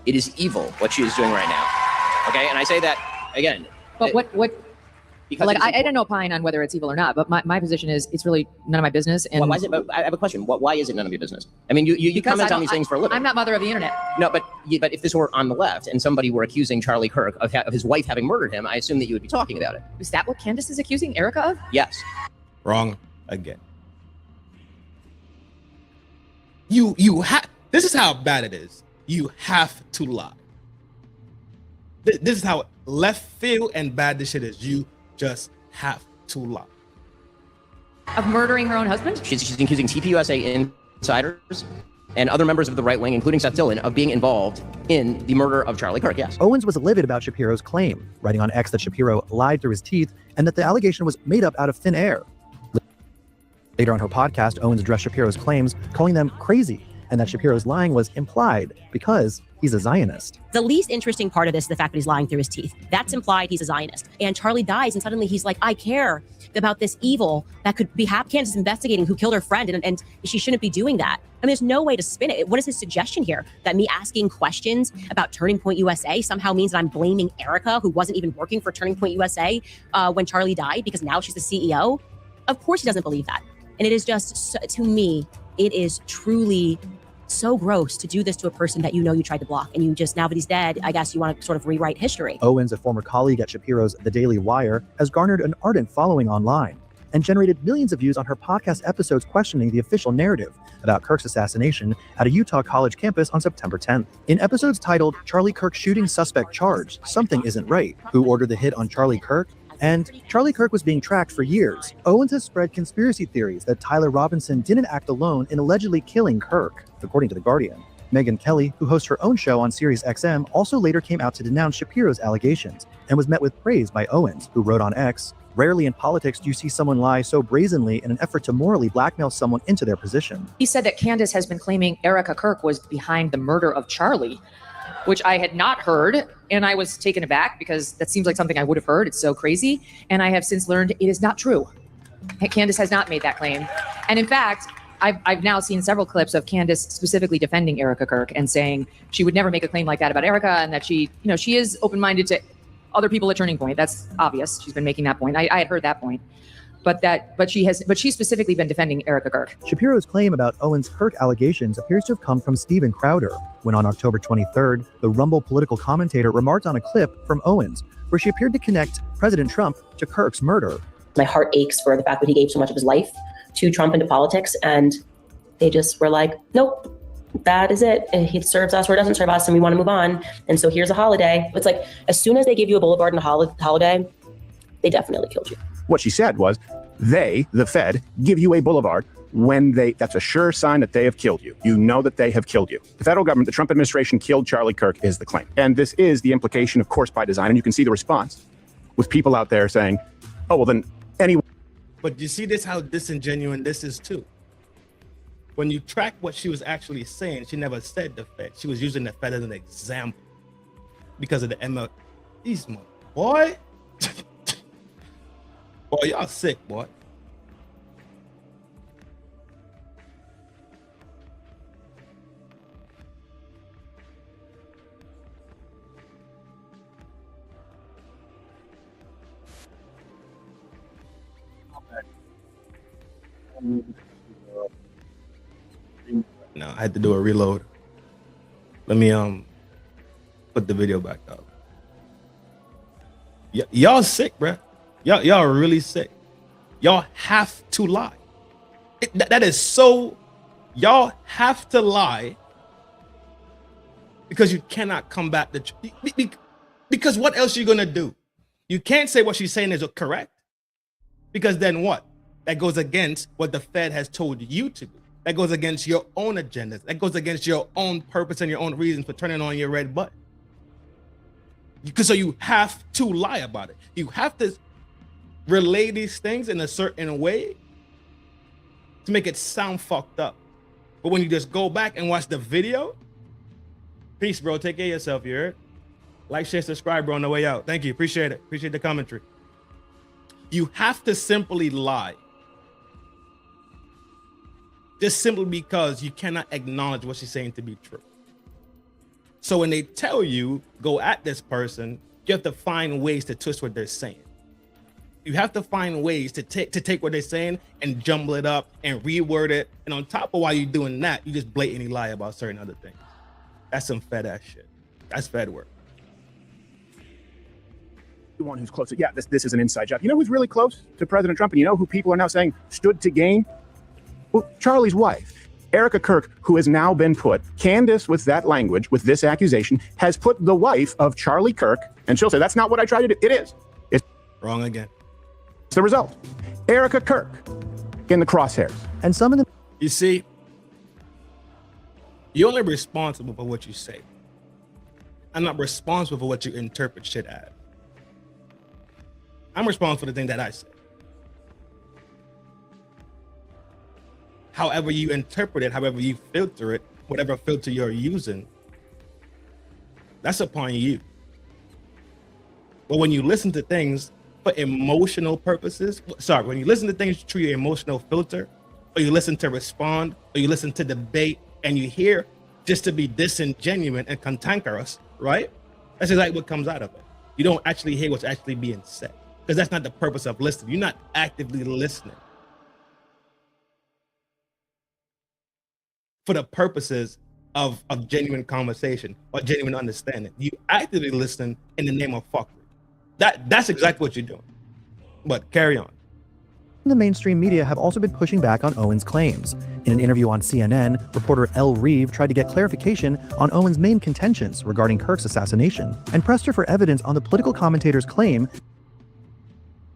It is evil what she is doing right now. Okay, and I say that again. But what? Because like I don't opine on whether it's evil or not, but my position is it's really none of my business. And why is it? But I have a question. Why is it none of your business? I mean, you comment on these things for a living. I'm not mother of the internet. No, but if this were on the left and somebody were accusing Charlie Kirk of his wife having murdered him, I assume that you would be talking about it. Is that what Candace is accusing Erica of? Yes. Wrong again. You have. This is how bad it is. You have to lie. This is how left field and bad this shit is. You just have to lie. Of murdering her own husband? She's accusing TPUSA insiders and other members of the right wing, including Seth Dillon, of being involved in the murder of Charlie Kirk, yes. Owens was livid about Shapiro's claim, writing on X that Shapiro lied through his teeth and that the allegation was made up out of thin air. Later on her podcast, Owens addressed Shapiro's claims, calling them crazy, and that Shapiro's lying was implied because he's a Zionist. The least interesting part of this is the fact that he's lying through his teeth. That's implied he's a Zionist. And Charlie dies, and suddenly he's like, I care about this evil that could be Candace investigating who killed her friend, and she shouldn't be doing that. I mean, there's no way to spin it. What is his suggestion here? That me asking questions about Turning Point USA somehow means that I'm blaming Erica, who wasn't even working for Turning Point USA when Charlie died, because now she's the CEO? Of course he doesn't believe that. And it is just, to me, it is truly so gross to do this to a person that you know you tried to block, and you just, now that he's dead, I guess you want to sort of rewrite history. Owens, a former colleague at Shapiro's The Daily Wire, has garnered an ardent following online and generated millions of views on her podcast episodes questioning the official narrative about Kirk's assassination at a Utah college campus on September 10th. In episodes titled Charlie Kirk Shooting Suspect Charged, Something Isn't Right, Who Ordered the Hit on Charlie Kirk, and Charlie Kirk was being tracked for years, Owens has spread conspiracy theories that Tyler Robinson didn't act alone in allegedly killing Kirk, according to The Guardian. Megyn Kelly, who hosts her own show on Sirius XM, also later came out to denounce Shapiro's allegations and was met with praise by Owens, who wrote on X, "Rarely in politics do you see someone lie so brazenly in an effort to morally blackmail someone into their position." He said that Candace has been claiming Erica Kirk was behind the murder of Charlie, which I had not heard, and I was taken aback because that seems like something I would have heard. It's so crazy. And I have since learned it is not true. Candace has not made that claim. And in fact, I've now seen several clips of Candace specifically defending Erica Kirk and saying she would never make a claim like that about Erica, and that she is open-minded to other people at Turning Point. That's obvious. She's been making that point. I had heard that point. But she's specifically been defending Erica Kirk. Shapiro's claim about Owens' Kirk allegations appears to have come from Steven Crowder, when on October 23rd, the Rumble political commentator remarked on a clip from Owens, where she appeared to connect President Trump to Kirk's murder. My heart aches for the fact that he gave so much of his life to Trump and to politics, and they just were like, nope, that is it. He serves us or doesn't serve us, and we want to move on. And so here's a holiday. It's like, as soon as they give you a boulevard and a holiday, they definitely killed you. What she said was, they, the Fed, give you a boulevard when that's a sure sign that they have killed you. You know that they have killed you. The federal government, the Trump administration killed Charlie Kirk is the claim. And this is the implication, of course, by design. And you can see the response with people out there saying, oh, well, then anyone. But you see this, how disingenuous this is too. When you track what she was actually saying, she never said the Fed. She was using the Fed as an example because of the ML. These boy. Boy, y'all sick, boy. No, I had to do a reload. Let me put the video back up. Y'all sick, bruh. Y'all are really sick. Y'all have to lie. That is so. Y'all have to lie because you cannot combat the truth. Because what else are you gonna do? You can't say what she's saying is correct, because then what? That goes against what the Fed has told you to do. That goes against your own agendas. That goes against your own purpose and your own reasons for turning on your red button. So you have to lie about it. You have to relay these things in a certain way to make it sound fucked up. But when you just go back and watch the video, peace, bro. Take care of yourself, you heard? Like, share, subscribe, bro, on the way out. Thank you. Appreciate it. Appreciate the commentary. You have to simply lie. Just simply because you cannot acknowledge what she's saying to be true. So when they tell you, go at this person, you have to find ways to twist what they're saying. You have to find ways to take what they're saying and jumble it up and reword it. And on top of while you're doing that, you just blatantly lie about certain other things. That's some Fed ass shit. That's Fed work. The one who's close. Yeah, this is an inside job. You know who's really close to President Trump, and you know who people are now saying stood to gain? Well, Charlie's wife, Erica Kirk, who has now been put, Candance with that language, with this accusation, has put the wife of Charlie Kirk, and she'll say, that's not what I tried to do. It is. It's wrong again. It's the result. Erica Kirk in the crosshairs. And some of them. You see, you're only responsible for what you say. I'm not responsible for what you interpret shit as. I'm responsible for the thing that I say. However you interpret it, however you filter it, whatever filter you're using, that's upon you. But when you listen to things for emotional purposes, when you listen to things through your emotional filter, or you listen to respond, or you listen to debate, and you hear just to be disingenuous and cantankerous, right? That's exactly what comes out of it. You don't actually hear what's actually being said, because that's not the purpose of listening. You're not actively listening for the purposes of genuine conversation or genuine understanding. You actively listen in the name of fuckery. That's exactly what you're doing. But carry on. The mainstream media have also been pushing back on Owen's claims. In an interview on CNN, reporter Elle Reeve tried to get clarification on Owen's main contentions regarding Kirk's assassination and pressed her for evidence on the political commentator's claim.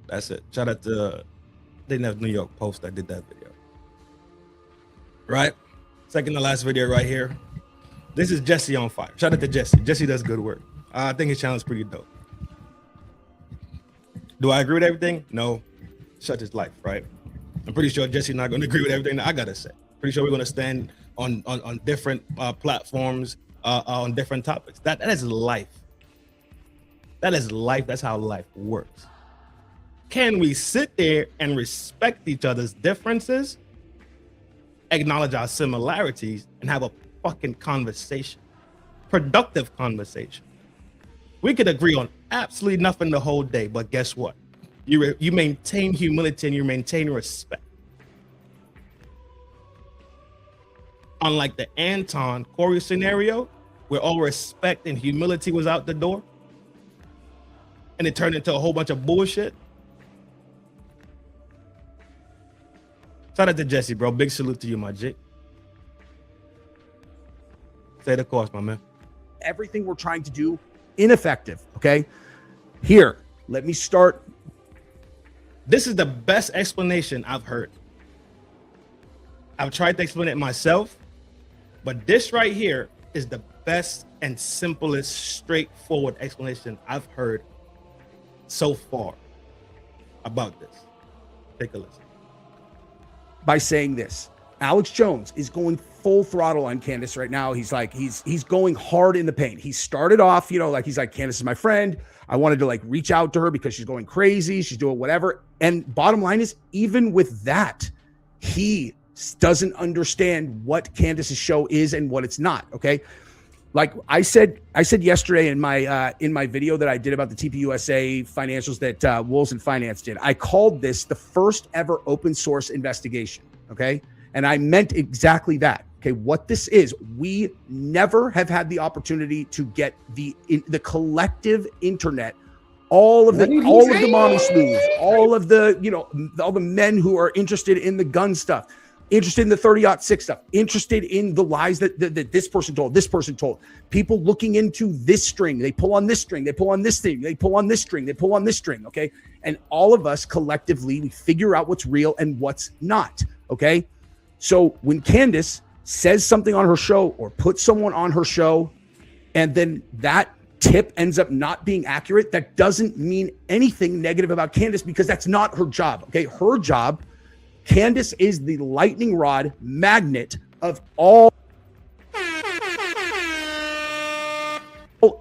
That's it. Shout out to the New York Post that did that video. Right? Second to last video right here. This is Jesse on fire. Shout out to Jesse. Jesse does good work. I think his channel is pretty dope. Do I agree with everything? No. Such is life, right? I'm pretty sure Jesse's not going to agree with everything that I got to say. Pretty sure we're going to stand on different platforms on different topics. That is life. That is life. That's how life works. Can we sit there and respect each other's differences, acknowledge our similarities, and have a fucking conversation? Productive conversation. We could agree on absolutely nothing the whole day, but guess what? You maintain humility and you maintain respect. Unlike the Anton Corey scenario, where all respect and humility was out the door, and it turned into a whole bunch of bullshit. Shout out to Jesse, bro. Big salute to you, my G. Say the course, my man. Everything we're trying to do, ineffective, okay? Here, let me start. This is the best explanation I've heard. I've tried to explain it myself, but this right here is the best and simplest, straightforward explanation I've heard so far about this. Take a listen. By saying this, Alex Jones is going full throttle on Candance right now. He's like, he's going hard in the paint. He started off, he's like, Candance is my friend. I wanted to reach out to her because she's going crazy. She's doing whatever. And bottom line is, even with that, he doesn't understand what Candace's show is and what it's not. Okay. Like I said yesterday in my video that I did about the TPUSA financials that Wolves and Finance did, I called this the first ever open source investigation. Okay. And I meant exactly that. Okay. What this is, we never have had the opportunity to get the collective internet all of the mommy slews, all of the, you know, all the men who are interested in the gun stuff, interested in the 30-06 stuff, interested in the lies that this person told, this person told. People looking into this string, they pull on this string, they pull on this thing, they pull on this string, they pull on this string, okay? And all of us collectively, we figure out what's real and what's not, okay? So when Candance says something on her show or puts someone on her show, and then that tip ends up not being accurate, that doesn't mean anything negative about Candance, because that's not her job, okay? Her job, Candance is the lightning rod magnet of all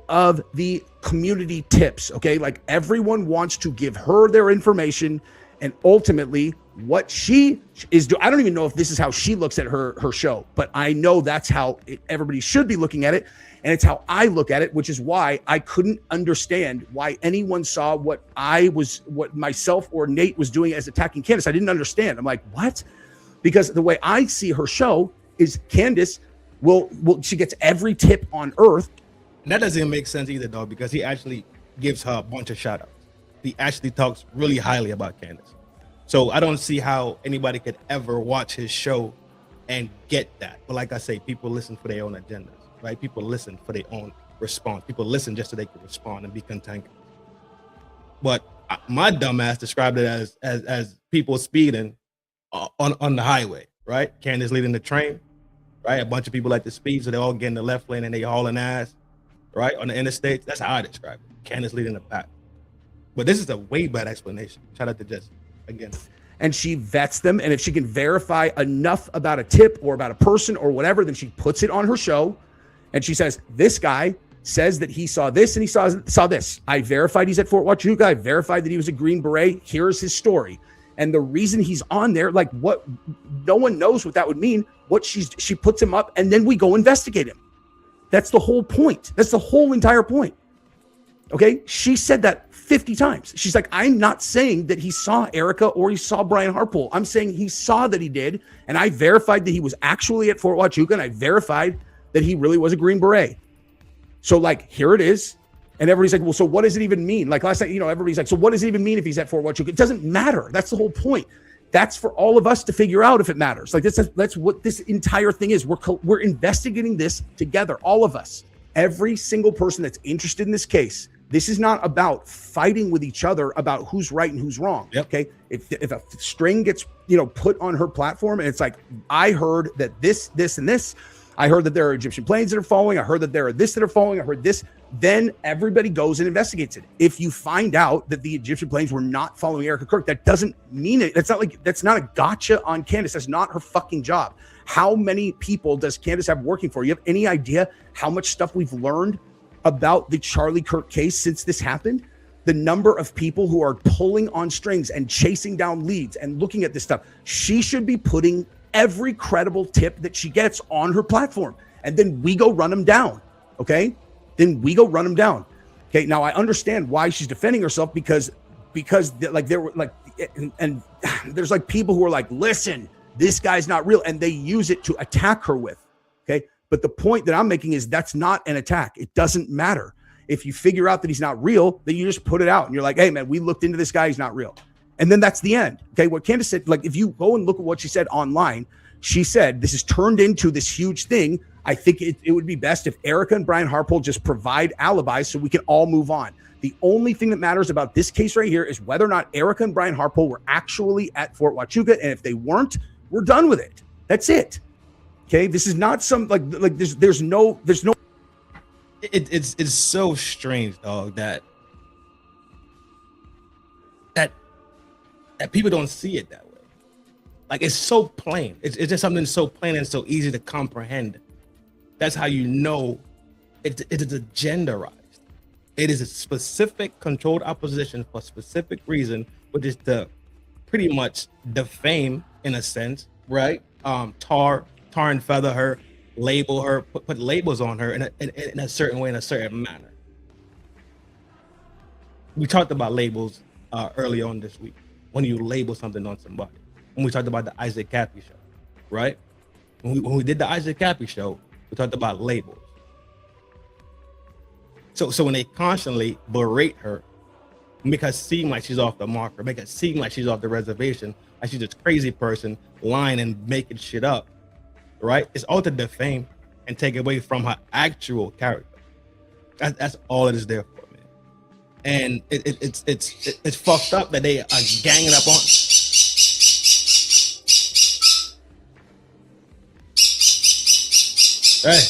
of the community tips, okay? Like, everyone wants to give her their information, and ultimately what she is doing, I don't even know if this is how she looks at her show, but I know that's how everybody should be looking at it. And it's how I look at it, which is why I couldn't understand why anyone saw what myself or Nate was doing as attacking Candance. I didn't understand. I'm like, what? Because the way I see her show is Candance she gets every tip on earth. And that doesn't even make sense either, though, because he actually gives her a bunch of shout outs. He actually talks really highly about Candance. So I don't see how anybody could ever watch his show and get that. But like I say, people listen for their own agendas. Right? People listen for their own response. People listen just so they can respond and be content. But my dumbass described it as people speeding on the highway, right? Candance leading the train, right? A bunch of people like to speed, so they all get in the left lane and they hauling ass, right? On the interstate. That's how I describe it. Candance leading the pack. But this is a way better explanation. Shout out to Jesse again. And she vets them, and if she can verify enough about a tip or about a person or whatever, then she puts it on her show. And she says, this guy says that he saw this and he saw this. I verified he's at Fort Huachuca. I verified that he was a Green Beret. Here's his story. And the reason he's on there, like, what, no one knows what that would mean. What she puts him up, and then we go investigate him. That's the whole point. That's the whole entire point. Okay? She said that 50 times. She's like, I'm not saying that he saw Erica or he saw Brian Hartpole. I'm saying he saw that he did. And I verified that he was actually at Fort Huachuca, and I verified that he really was a Green Beret. So, like, here it is. And everybody's like, well, so what does it even mean? Like last night, you know, everybody's like, so what does it even mean if he's at Fort Huachuca? It doesn't matter. That's the whole point. That's for all of us to figure out if it matters. Like, that's what this entire thing is. We're investigating this together, all of us. Every single person that's interested in this case. This is not about fighting with each other about who's right and who's wrong. Yep. Okay. If a string gets, you know, put on her platform and it's like, I heard that this, and this, I heard that there are Egyptian planes that are following. I heard that there are this that are following. I heard this. Then everybody goes and investigates it. If you find out that the Egyptian planes were not following Erica Kirk, that doesn't mean it. That's not a gotcha on Candance. That's not her fucking job. How many people does Candance have working for? You have any idea how much stuff we've learned about the Charlie Kirk case since this happened? The number of people who are pulling on strings and chasing down leads and looking at this stuff. She should be putting every credible tip that she gets on her platform. And then we go run them down. Okay. Then we go run them down. Okay. Now I understand why she's defending herself because like there were like, and there's like people who are like, listen, this guy's not real. And they use it to attack her with. Okay. But the point that I'm making is that's not an attack. It doesn't matter. If you figure out that he's not real, then you just put it out and you're like, hey man, we looked into this guy. He's not real. And then that's the end. Okay. What Candance said, like, if you go and look at what she said online, she said, this is turned into this huge thing. I think it would be best if Erica and Brian Hartpole just provide alibis so we can all move on. The only thing that matters about this case right here is whether or not Erica and Brian Hartpole were actually at Fort Huachuca. And if they weren't, we're done with it. That's it. Okay. This is not some like there's no. It's so strange, dog, that people don't see it that way. Like, it's so plain. It's just something so plain and so easy to comprehend. That's how you know it is agendarized. It is a specific controlled opposition for a specific reason, which is to pretty much defame, in a sense, right? Tar and feather her, label her, put labels on her in a certain way, in a certain manner. We talked about labels early on this week, when you label something on somebody. When we talked about the Isaac Cappy show, right? When we did the Isaac Cappy show, we talked about labels. So when they constantly berate her make her seem like she's off the marker, make it seem like she's off the reservation, like she's this crazy person lying and making shit up, right? It's all to defame and take away from her actual character. That's all it is there for, man. And it's fucked up that they are ganging up on. Hey.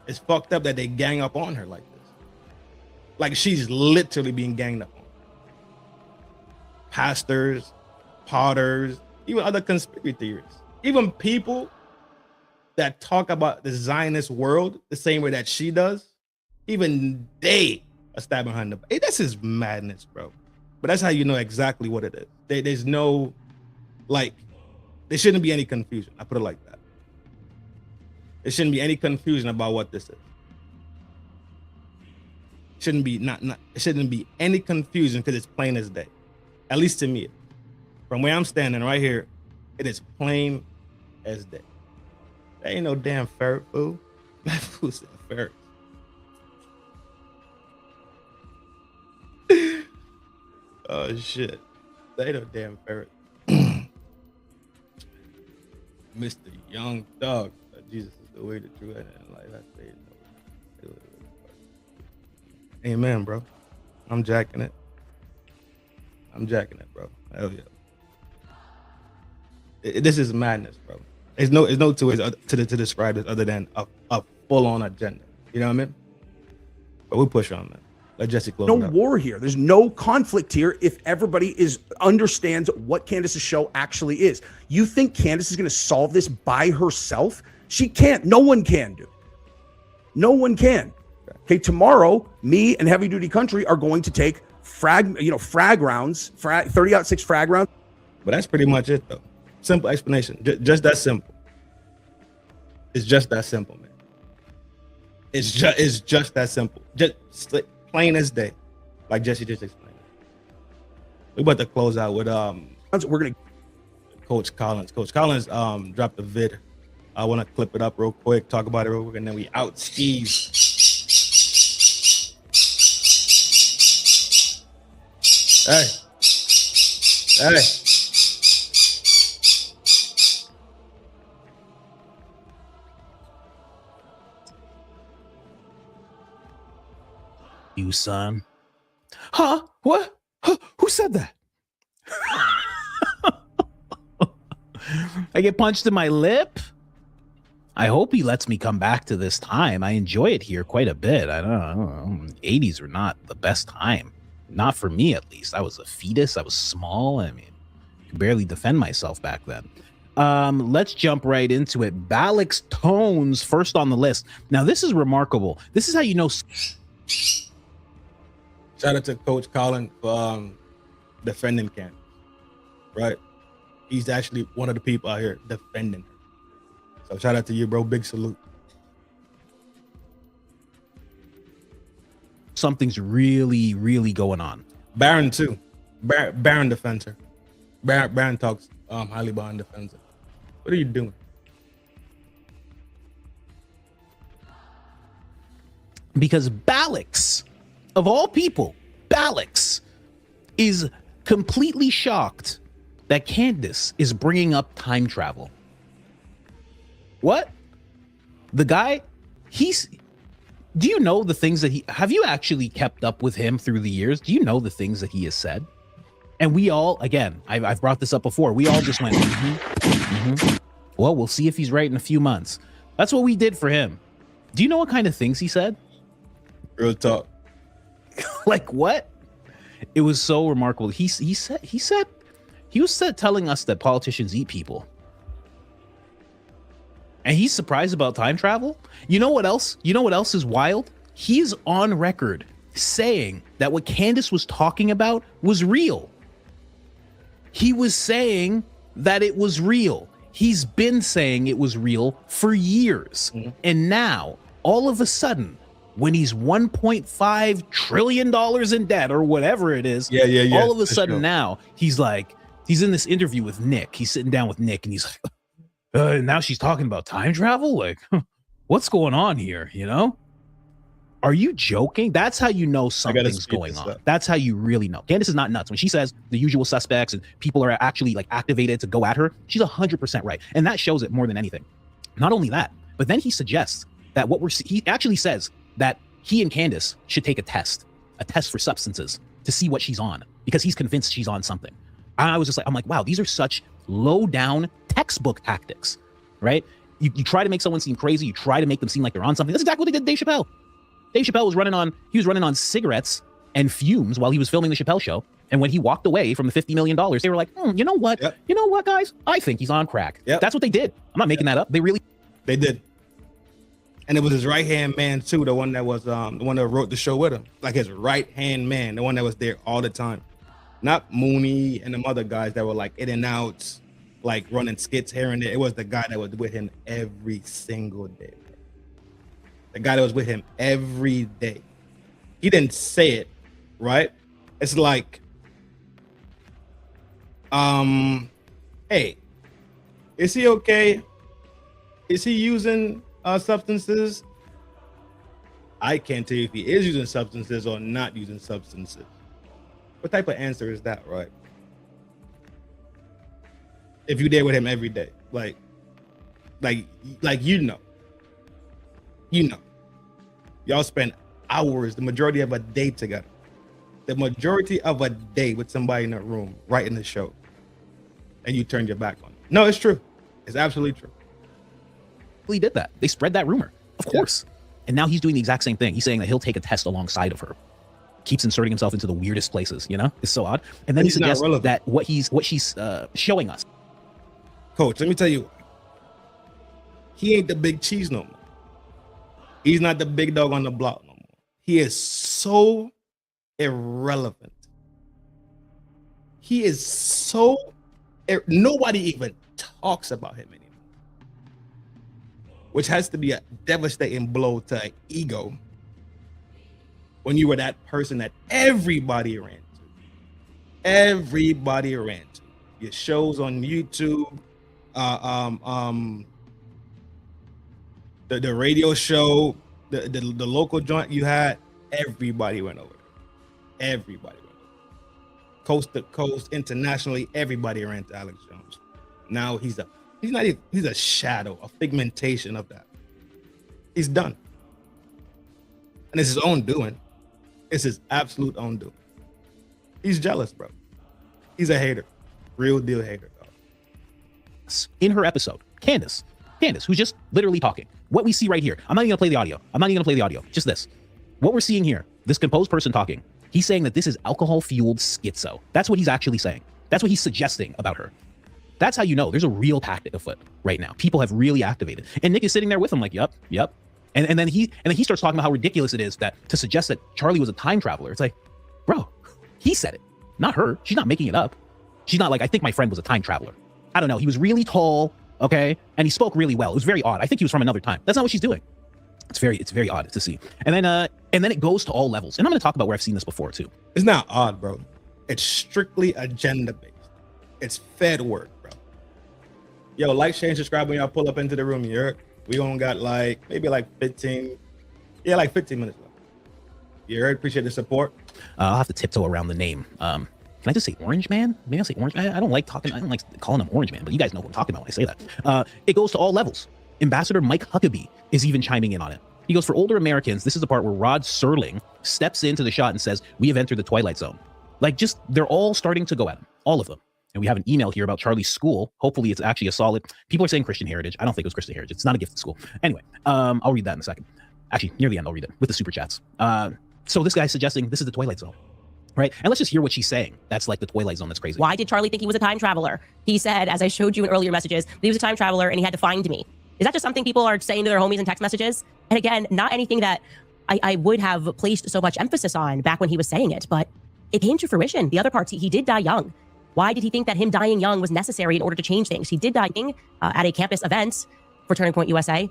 It's fucked up that they gang up on her like this. Like she's literally being ganged up on. Pastors, potters, even other conspiracy theorists, even people that talk about the Zionist world the same way that she does, even they are stabbing her in the back. Hey, this is madness, bro. But that's how you know exactly what it is. There's no, like, there shouldn't be any confusion. I put it like that. There shouldn't be any confusion about what this is. Shouldn't be it shouldn't be any confusion because it's plain as day. At least to me. From where I'm standing right here, it is plain as day. There ain't no damn ferret, fool. That fool said ferret. Oh shit. There ain't no damn ferret. Mr. Young Thug. Jesus is the way, the truth, and life. I say no. Amen, bro. I'm jacking it. Bro. Hell yeah. This is madness, bro. There's no two ways to describe this other than a full-on agenda. You know what I mean? But we push on, man. Let Jesse close. No it up. war here. There's no conflict here if everybody understands what Candace's show actually is. You think Candace is going to solve this by herself? She can't. No one can, dude. No one can. Okay, tomorrow, me and Heavy Duty Country are going to take frag rounds, 30-06 frag rounds. But that's pretty much it, though. Simple explanation. Just that simple. It's just that simple, man. It's just that simple. Just plain as day, like Jesse just explained. We about to close out with we're gonna Coach Collins. Coach Collins dropped a vid. I want to clip it up real quick, talk about it real quick, and then we out skis. Hey. You son. Huh? What? Huh? Who said that? I get punched in my lip? I hope he lets me come back to this time. I enjoy it here quite a bit. I don't know. 80s were not the best time. Not for me, at least. I was a fetus. I was small. I mean, I could barely defend myself back then. Let's jump right into it. Balix Tones first on the list. Now, this is remarkable. This is how you know. Shout out to Coach Collins for defending Candance, right? He's actually one of the people out here defending her. So shout out to you, bro. Big salute. Something's really, really going on. Baron too. Baron defends her. Baron talks highly about and defends her. What are you doing? Because Balix, of all people, Balix is completely shocked that Candace is bringing up time travel. What? The guy, do you know the things that have you actually kept up with him through the years? Do you know the things that he has said? And we all, again, I've brought this up before. We all just went, well, we'll see if he's right in a few months. That's what we did for him. Do you know what kind of things he said? Real talk. Like what? It was so remarkable. He was telling us that politicians eat people. And he's surprised about time travel. You know what else? You know what else is wild? He's on record saying that what Candace was talking about was real. He was saying that it was real. He's been saying it was real for years. Mm-hmm. And now, all of a sudden, when he's $1.5 trillion in debt or whatever it is, all of a sudden now he's in this interview with Nick. He's sitting down with Nick and he's like, now she's talking about time travel? Like, what's going on here? You know, are you joking? That's how you know something's going on. That's how you really know. Candance is not nuts. When she says the usual suspects and people are actually like activated to go at her, she's 100% right. And that shows it more than anything. Not only that, but then he suggests that he actually says that he and Candance should take a test for substances to see what she's on, because he's convinced she's on something. I was just like, I'm like, wow, these are such low down textbook tactics, right? You try to make someone seem crazy. You try to make them seem like they're on something. That's exactly what they did to Dave Chappelle. Dave Chappelle was running on cigarettes and fumes while he was filming the Chappelle show. And when he walked away from the $50 million, they were like, you know what? Yep. You know what, guys? I think he's on crack. Yep. That's what they did. I'm not making that up. They did. And it was his right-hand man too, the one that was the one that wrote the show with him. Like his right-hand man, the one that was there all the time. Not Mooney and them other guys that were like in and out, like running skits here and there. It was the guy that was with him every single day. The guy that was with him every day. He didn't say it, right? It's like, hey, is he okay? Is he using substances? I can't tell you if he is using substances or not using substances. What type of answer is that, right? If you're there with him every day, like you know, y'all spend hours, the majority of a day together, the majority of a day with somebody in a room, writing the show, and you turn your back on it. No, it's true. It's absolutely true. He did that. They spread that rumor, of course. And now he's doing the exact same thing. He's saying that he'll take a test alongside of her. Keeps inserting himself into the weirdest places, you know? It's so odd. And then he suggests that what she's showing us. Coach, let me tell you, he ain't the big cheese no more. He's not the big dog on the block no more. He is so irrelevant. He is so nobody even talks about him anymore. Which has to be a devastating blow to an ego when you were that person that everybody ran to. Everybody ran to. Your shows on YouTube, the radio show, the local joint you had, everybody went over there. Everybody went over. Coast to coast, internationally, everybody ran to Alex Jones. Now he's a shadow, a pigmentation of that. He's done. And it's his own doing. It's his absolute own doing. He's jealous, bro. He's a hater. Real deal hater, dog. In her episode, Candance, who's just literally talking. What we see right here. I'm not even gonna play the audio. Just this. What we're seeing here, this composed person talking, he's saying that this is alcohol-fueled schizo. That's what he's actually saying. That's what he's suggesting about her. That's how you know there's a real tactic afoot right now. People have really activated. And Nick is sitting there with him like, yep. And then he starts talking about how ridiculous it is that to suggest that Charlie was a time traveler. It's like, bro, he said it, not her. She's not making it up. She's not like, I think my friend was a time traveler. I don't know. He was really tall, okay? And he spoke really well. It was very odd. I think he was from another time. That's not what she's doing. It's very odd to see. And then it goes to all levels. And I'm going to talk about where I've seen this before too. It's not odd, bro. It's strictly agenda-based. It's fed word, bro. Yo, like, share, and subscribe when y'all pull up into the room. We only got maybe 15 minutes left. You heard? Appreciate the support. I'll have to tiptoe around the name. Can I just say Orange Man? Maybe I'll say Orange Man. I don't like calling him Orange Man, but you guys know what I'm talking about when I say that. It goes to all levels. Ambassador Mike Huckabee is even chiming in on it. He goes, for older Americans, this is the part where Rod Serling steps into the shot and says, we have entered the Twilight Zone. They're all starting to go at him. All of them. And we have an email here about Charlie's school. Hopefully it's actually a solid. People are saying Christian Heritage. I don't think it was Christian Heritage. It's not a gifted school. Anyway, I'll read that in a second. Actually, near the end, I'll read it with the super chats. So this guy's suggesting this is the Twilight Zone, right? And let's just hear what she's saying. That's like the Twilight Zone. That's crazy. Why did Charlie think he was a time traveler? He said, as I showed you in earlier messages, that he was a time traveler and he had to find me. Is that just something people are saying to their homies in text messages? And again, not anything that I would have placed so much emphasis on back when he was saying it, but it came to fruition. The other parts, he did die young. Why did he think that him dying young was necessary in order to change things? He did die young at a campus event for Turning Point USA.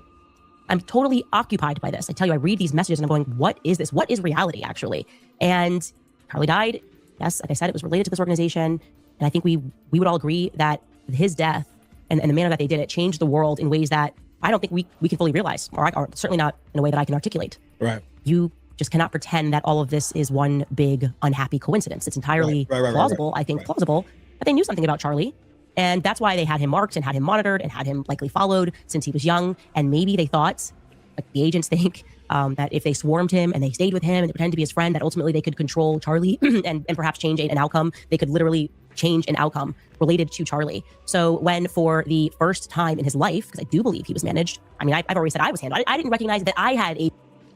I'm totally occupied by this. I tell you, I read these messages and I'm going, what is this? What is reality, actually? And Charlie died. Yes, like I said, it was related to this organization. And I think we would all agree that his death and the manner that they did it changed the world in ways that I don't think we can fully realize, or certainly not in a way that I can articulate. Right. You just cannot pretend that all of this is one big unhappy coincidence. It's entirely plausible, I think plausible, that they knew something about Charlie. And that's why they had him marked and had him monitored and had him likely followed since he was young. And maybe they thought, like the agents think, that if they swarmed him and they stayed with him and they pretended to be his friend, that ultimately they could control Charlie and perhaps change an outcome. They could literally change an outcome related to Charlie. So when for the first time in his life, because I do believe he was managed, I mean, I've already said I was handled. I didn't recognize that I had a...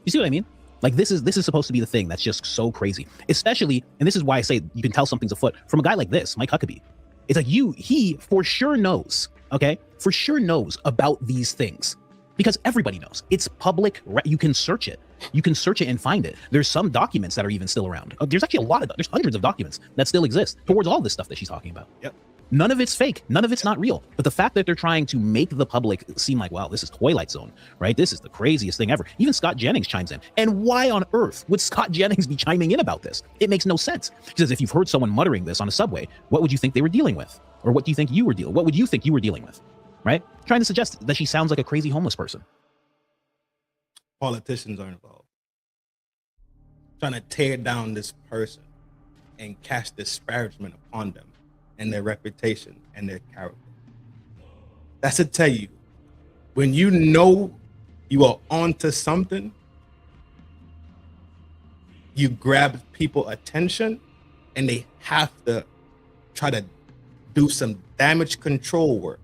You see what I mean? Like this is supposed to be the thing that's just so crazy, especially, and this is why I say you can tell something's afoot from a guy like this, Mike Huckabee. It's like he for sure knows, okay? For sure knows about these things because everybody knows. It's public. You can search it. You can search it and find it. There's some documents that are even still around. There's actually there's hundreds of documents that still exist towards all this stuff that she's talking about. Yep. None of it's fake. None of it's not real. But the fact that they're trying to make the public seem like, wow, this is Twilight Zone, right? This is the craziest thing ever. Even Scott Jennings chimes in. And why on earth would Scott Jennings be chiming in about this? It makes no sense. He says, if you've heard someone muttering this on a subway, what would you think they were dealing with? Or what do you think you were dealing? What would you think you were dealing with? Right? Trying to suggest that she sounds like a crazy homeless person. Politicians are involved. Trying to tear down this person and cast disparagement upon them and their reputation and their character. That's to tell you, when you know you are onto something, you grab people attention and they have to try to do some damage control work.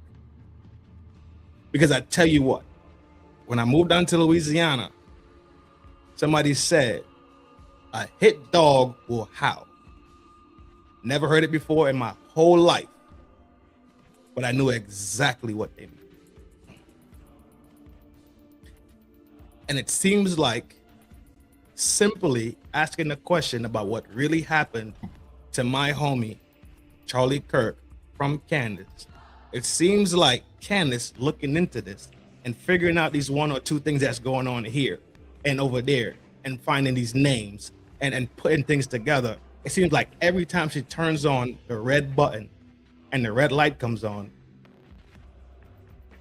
Because I tell you what, when I moved down to Louisiana, somebody said, a hit dog will howl. Never heard it before in my whole life, but I knew exactly what they meant. And it seems like simply asking a question about what really happened to my homie, Charlie Kirk from Candance. It seems like Candance looking into this and figuring out these one or two things that's going on here and over there and finding these names and putting things together. It seems like every time she turns on the red button and the red light comes on,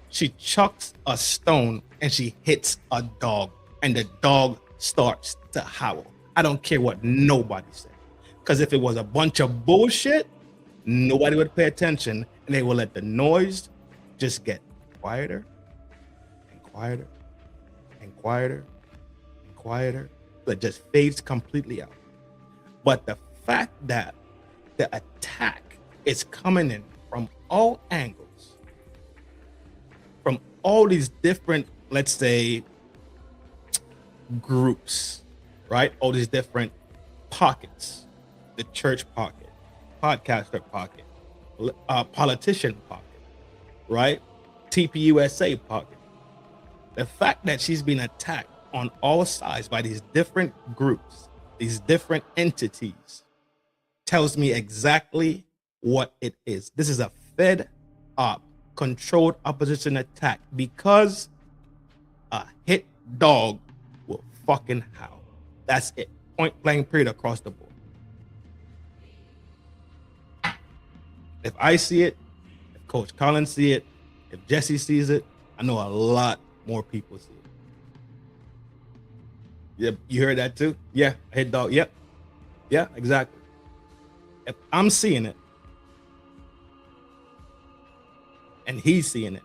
she chucks a stone and she hits a dog and the dog starts to howl. I don't care what nobody said. Because if it was a bunch of bullshit, nobody would pay attention and they will let the noise just get quieter and quieter and quieter and quieter, but just fades completely out. But the fact that the attack is coming in from all angles, from all these different, let's say, groups, right? All these different pockets, the church pocket, podcaster pocket, politician pocket, right? TPUSA pocket. The fact that she's being attacked on all sides by these different groups, these different entities, tells me exactly what it is. This is a fed up, controlled opposition attack because a hit dog will fucking howl. That's it. Point blank period across the board. If I see it, if Coach Collins see it, if Jesse sees it, I know a lot more people see it. Yep, you heard that too? Yeah, hit dog. Yep. Yeah, exactly. If I'm seeing it and he's seeing it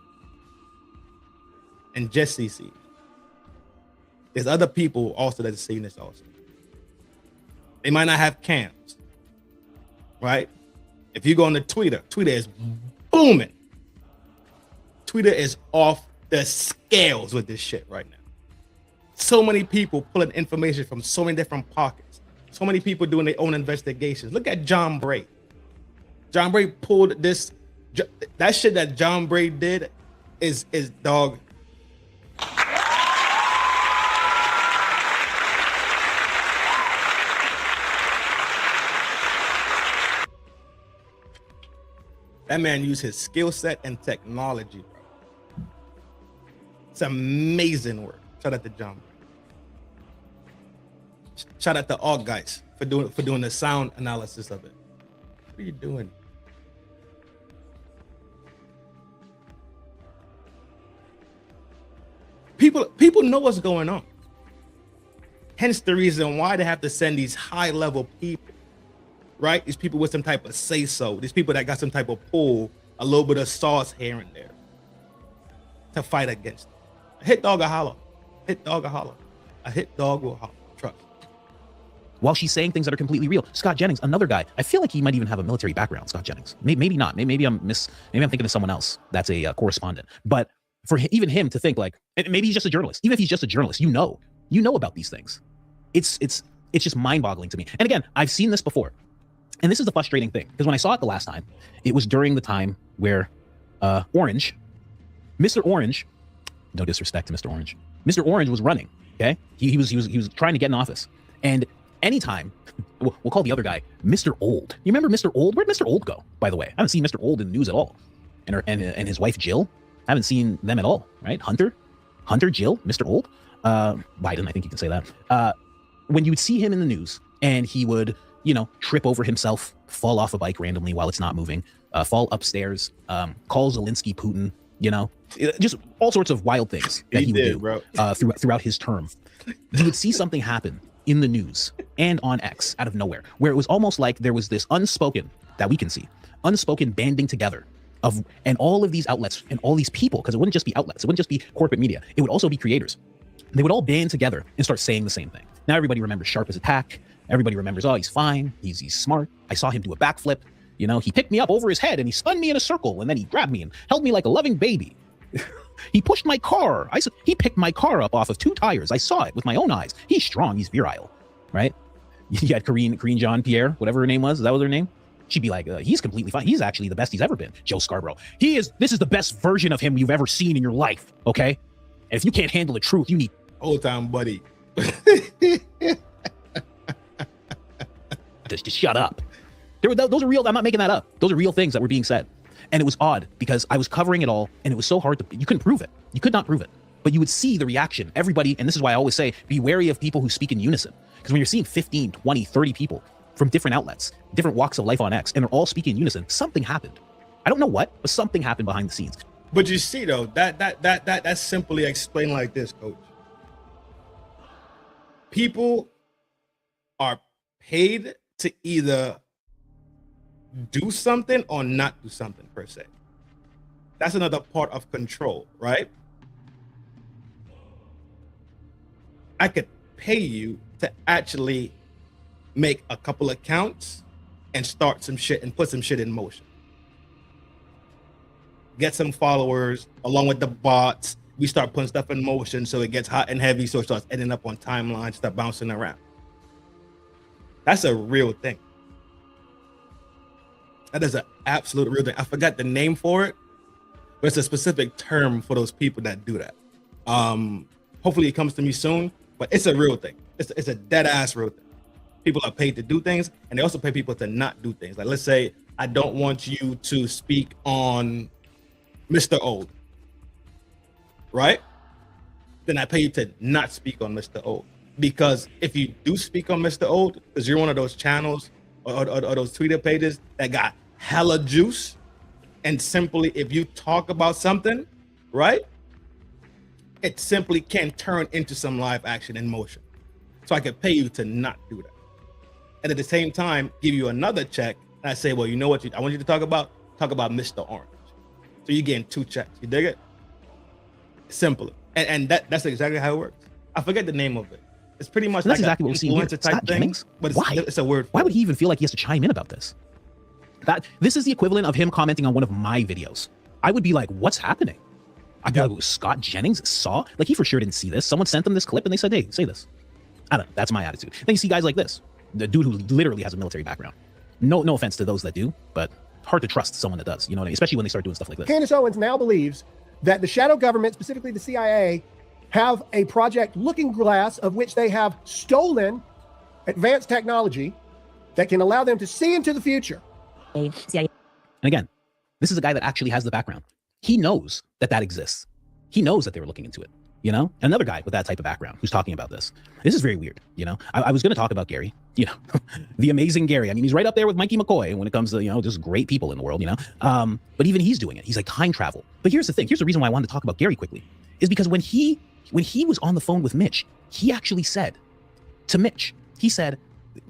and Jesse sees it, there's other people also that are seeing this also. They might not have cams, right? If you go on the Twitter is booming. Twitter is off the scales with this shit right now. So many people pulling information from so many different pockets. So many people doing their own investigations. Look at John Bray. John Bray pulled this. That shit that John Bray did is dog. That man used his skill set and technology, bro. It's amazing work. Shout out to John Bray. Shout out to all guys for doing the sound analysis of it. What are you doing? people know what's going on. Hence the reason why they have to send these high level people, right? These people with some type of say so. These people that got some type of pull, a little bit of sauce here and there to fight against them. A hit dog will holler. Hit dog will holler. A hit dog will holler. Trust. While she's saying things that are completely real. Scott Jennings, another guy. I feel like he might even have a military background, Scott Jennings. Maybe not. Maybe I'm thinking of someone else that's a correspondent. But for even him to think like, and maybe he's just a journalist. Even if he's just a journalist, you know about these things. It's just mind-boggling to me. And again, I've seen this before. And this is the frustrating thing, because when I saw it the last time, it was during the time where Orange, Mr. Orange, no disrespect to Mr. Orange, Mr. Orange was running. Okay, he was trying to get in office, and anytime we'll call the other guy Mr. Old. You remember Mr. Old? Where'd Mr. Old go? By the way, I haven't seen Mr. Old in the news at all, and his wife Jill, I haven't seen them at all. Right, Hunter, Jill, Mr. Old, Biden. I think you can say that. When you would see him in the news, and he would, trip over himself, fall off a bike randomly while it's not moving, fall upstairs, call Zelensky Putin, just all sorts of wild things that he would do throughout his term. You would see something happen in the news and on X out of nowhere, where it was almost like there was this unspoken, that we can see, unspoken banding together and all of these outlets and all these people, because it wouldn't just be outlets, it wouldn't just be corporate media, it would also be creators. They would all band together and start saying the same thing. Now everybody remembers Sharp as attack. Everybody remembers, oh, he's fine. He's smart. I saw him do a backflip. He picked me up over his head and he spun me in a circle and then he grabbed me and held me like a loving baby. He pushed my car. He picked my car up off of 2 tires. I saw it with my own eyes. He's strong. He's virile, right? You had Corinne Jean-Pierre, whatever her name was. Is that what her name? She'd be like, he's completely fine. He's actually the best he's ever been. Joe Scarborough. This is the best version of him you've ever seen in your life, okay? And if you can't handle the truth, you need old time buddy. Just shut up. Those are real. I'm not making that up. Those are real things that were being said. And it was odd because I was covering it all and it was so hard you couldn't prove it. You could not prove it. But you would see the reaction. Everybody, and this is why I always say, be wary of people who speak in unison. Because when you're seeing 15, 20, 30 people from different outlets, different walks of life on X, and they're all speaking in unison, something happened. I don't know what, but something happened behind the scenes. But you see though, that's simply explained like this, coach. People are paid to either do something or not do something per se. That's another part of control, right? I could pay you to actually make a couple accounts and start some shit and put some shit in motion. Get some followers along with the bots. We start putting stuff in motion so it gets hot and heavy, so it starts ending up on timelines, start bouncing around. That's a real thing. That is an absolute real thing. I forgot the name for it, but it's a specific term for those people that do that. Hopefully it comes to me soon, but it's a real thing. It's a dead ass real thing. People are paid to do things, and they also pay people to not do things. Like, let's say I don't want you to speak on Mr. Old, right? Then I pay you to not speak on Mr. Old. Because if you do speak on Mr. Old, because you're one of those channels or those Twitter pages that got hella juice, and simply if you talk about something, right, it simply can turn into some live action in motion. So I could pay you to not do that. And at the same time, give you another check, and I say, well, you know what I want you to talk about Mr. Orange. So you're getting 2 checks. You dig it? Simple. And that's exactly how it works. I forget the name of it. It's pretty much that's like exactly what we're seeing here. Scott Jennings? But why? It's a word. Why would he even feel like he has to chime in about this? This is the equivalent of him commenting on one of my videos. I would be like, what's happening? I'd be like, Scott Jennings saw? Like, he for sure didn't see this. Someone sent him this clip and they said, hey, say this. I don't know. That's my attitude. Then you see guys like this. The dude who literally has a military background. No offense to those that do, but hard to trust someone that does. You know what I mean? Especially when they start doing stuff like this. Candace Owens now believes that the shadow government, specifically the CIA, have a project Looking Glass of which they have stolen advanced technology that can allow them to see into the future. And again, this is a guy that actually has the background. He knows that exists. He knows that they were looking into it, you know? Another guy with that type of background who's talking about this. This is very weird, you know? I was going to talk about Gary, you know, the amazing Gary. I mean, he's right up there with Mikey McCoy when it comes to, you know, just great people in the world, you know? But even he's doing it. He's like time travel. But here's the thing. Here's the reason why I wanted to talk about Gary quickly is because when he when he was on the phone with Mitch, he actually said to Mitch, he said,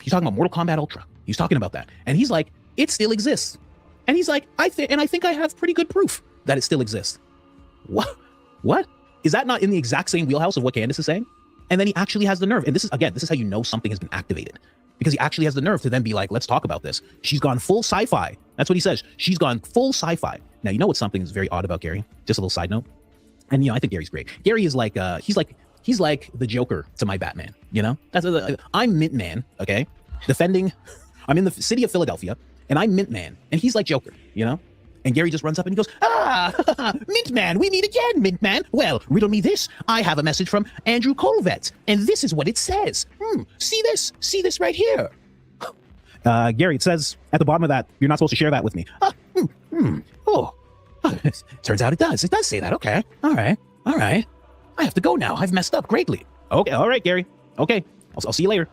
he's talking about Mortal Kombat Ultra. He's talking about that. And he's like, it still exists. And he's like, I think I have pretty good proof that it still exists. What? Is that not in the exact same wheelhouse of what Candance is saying? And then he actually has the nerve. And this is how you know something has been activated. Because he actually has the nerve to then be like, let's talk about this. She's gone full sci-fi. That's what he says. She's gone full sci-fi. Now, you know what's something that's very odd about Gary? Just a little side note. And, I think Gary's great. Gary is like, he's like the Joker to my Batman, I'm Mint Man, okay? I'm in the city of Philadelphia, and I'm Mint Man, and he's like Joker, And Gary just runs up and he goes, Mint Man, we meet again, Mint Man. Well, riddle me this. I have a message from Andrew Colvett, and this is what it says. See this right here. Gary, it says at the bottom of that, you're not supposed to share that with me. Turns out it does. It does say that. Okay. All right. I have to go now. I've messed up greatly. Okay. All right, Gary. Okay. I'll see you later.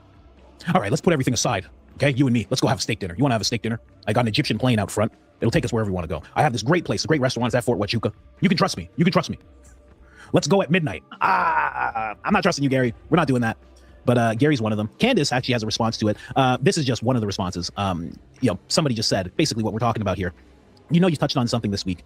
All right. Let's put everything aside. Okay. You and me. Let's go have a steak dinner. You want to have a steak dinner? I got an Egyptian plane out front. It'll take us wherever we want to go. I have this great place, a great restaurant at Fort Huachuca. You can trust me. Let's go at midnight. I'm not trusting you, Gary. We're not doing that. But Gary's one of them. Candance actually has a response to it. This is just one of the responses. Somebody just said basically what we're talking about here. You touched on something this week.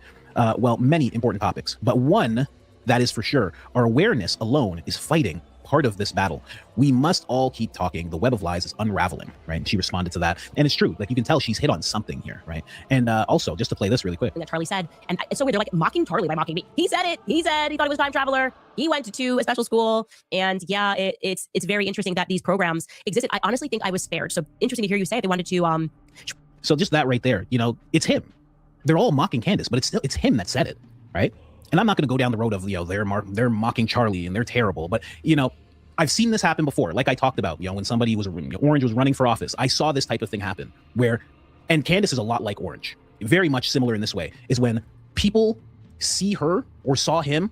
Many important topics, but one that is for sure, our awareness alone is fighting part of this battle. We must all keep talking. The web of lies is unraveling, right? And she responded to that. And it's true. Like, you can tell she's hit on something here, right? And also, just to play this really quick. That Charlie said, and it's so weird. They're like mocking Charlie by mocking me. He said it. He said he thought he was a time traveler. He went to a special school. And yeah, it's very interesting that these programs existed. I honestly think I was spared. So interesting to hear you say they wanted to... So just that right there, it's him. They're all mocking Candance, but it's him that said it, right? And I'm not going to go down the road of, they're mocking Charlie and they're terrible. But, I've seen this happen before. Like I talked about, when somebody Orange was running for office, I saw this type of thing happen where, and Candance is a lot like Orange, very much similar in this way, is when people see her or saw him,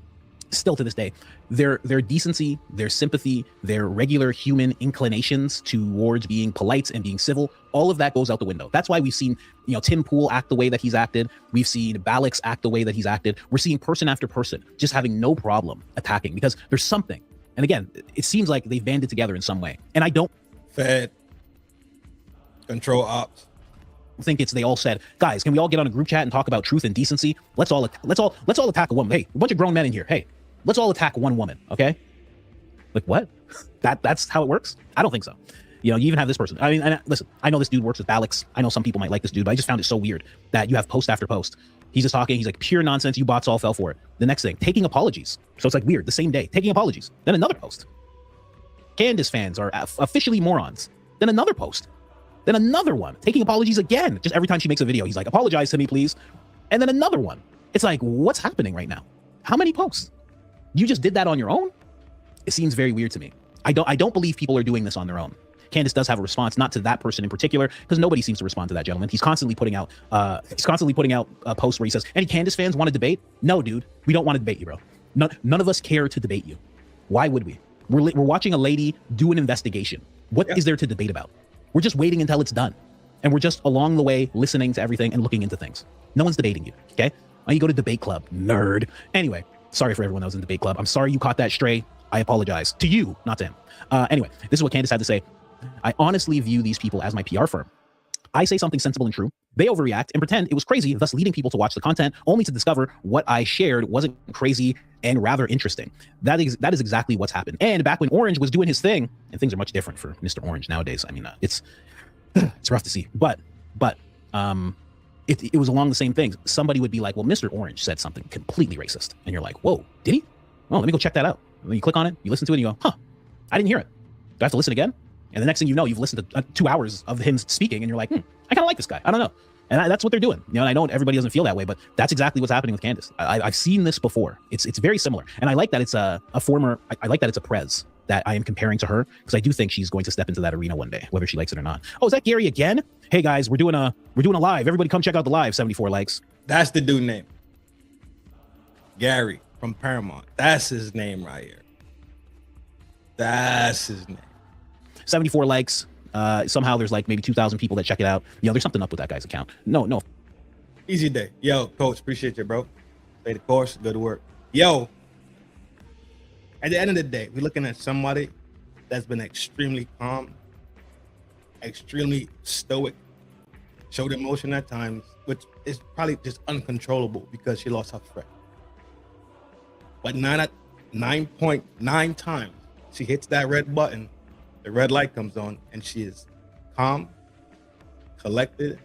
still to this day, their decency, their sympathy, their regular human inclinations towards being polite and being civil, all of that goes out the window. That's why we've seen, Tim Pool act the way that he's acted. We've seen Balix act the way that he's acted. We're seeing person after person just having no problem attacking because there's something. And again, it seems like they've banded together in some way. And I don't Fed control ops. think they all said, guys, can we all get on a group chat and talk about truth and decency? Let's all attack a woman. Hey, a bunch of grown men in here. Hey, let's all attack one woman, okay? Like, what? That's how it works? I don't think so. You even have this person. I mean, listen, I know this dude works with Balix. I know some people might like this dude, but I just found it so weird that you have post after post. He's just talking. He's like, pure nonsense. You bots all fell for it. The next thing, taking apologies. So it's like weird. The same day, taking apologies. Then another post. Candance fans are officially morons. Then another post. Then another one. Taking apologies again. Just every time she makes a video, he's like, apologize to me, please. And then another one. It's like, what's happening right now? How many posts? You just did that on your own? It seems very weird to me. I don't believe people are doing this on their own. Candance does have a response, not to that person in particular, because nobody seems to respond to that gentleman. He's constantly putting out posts where he says, any Candance fans want to debate? No, dude, we don't want to debate you, bro. None of us care to debate you. Why would we? We're watching a lady do an investigation. What is there to debate about? We're just waiting until it's done. And we're just along the way listening to everything and looking into things. No one's debating you, okay? Why you go to debate club, nerd? Anyway, sorry for everyone that was in debate club. I'm sorry you caught that stray. I apologize to you, not to him. Anyway, this is what Candance had to say. I honestly view these people as my PR firm. I say something sensible and true. They overreact and pretend it was crazy, thus leading people to watch the content, only to discover what I shared wasn't crazy and rather interesting. That is exactly what's happened. And back when Orange was doing his thing, and things are much different for Mr. Orange nowadays. I mean, it's rough to see. But it was along the same things. Somebody would be like, well, Mr. Orange said something completely racist. And you're like, whoa, did he? Well, let me go check that out. And then you click on it, you listen to it, and you go, I didn't hear it. Do I have to listen again? And the next thing you know, you've listened to 2 hours of him speaking, and you're like, I kind of like this guy. I don't know. And that's what they're doing. And I know everybody doesn't feel that way, but that's exactly what's happening with Candance. I've seen this before. It's very similar. And I like that it's I like that it's a prez that I am comparing to her, because I do think she's going to step into that arena one day, whether she likes it or not. Oh, is that Gary again? Hey guys, we're doing a live. Everybody come check out the live. 74 likes. That's the dude name. Gary from Paramount. That's his name right here. That's his name. 74 likes. Somehow there's like maybe 2,000 people that check it out. There's something up with that guy's account. No. Easy day. Yo, coach, appreciate you, bro. Stay the course. Good work. Yo, At the end of the day, we're looking at somebody that's been extremely calm, extremely stoic, showed emotion at times, which is probably just uncontrollable because she lost her friend. But 9.9 times she hits that red button, the red light comes on, and she is calm, collected,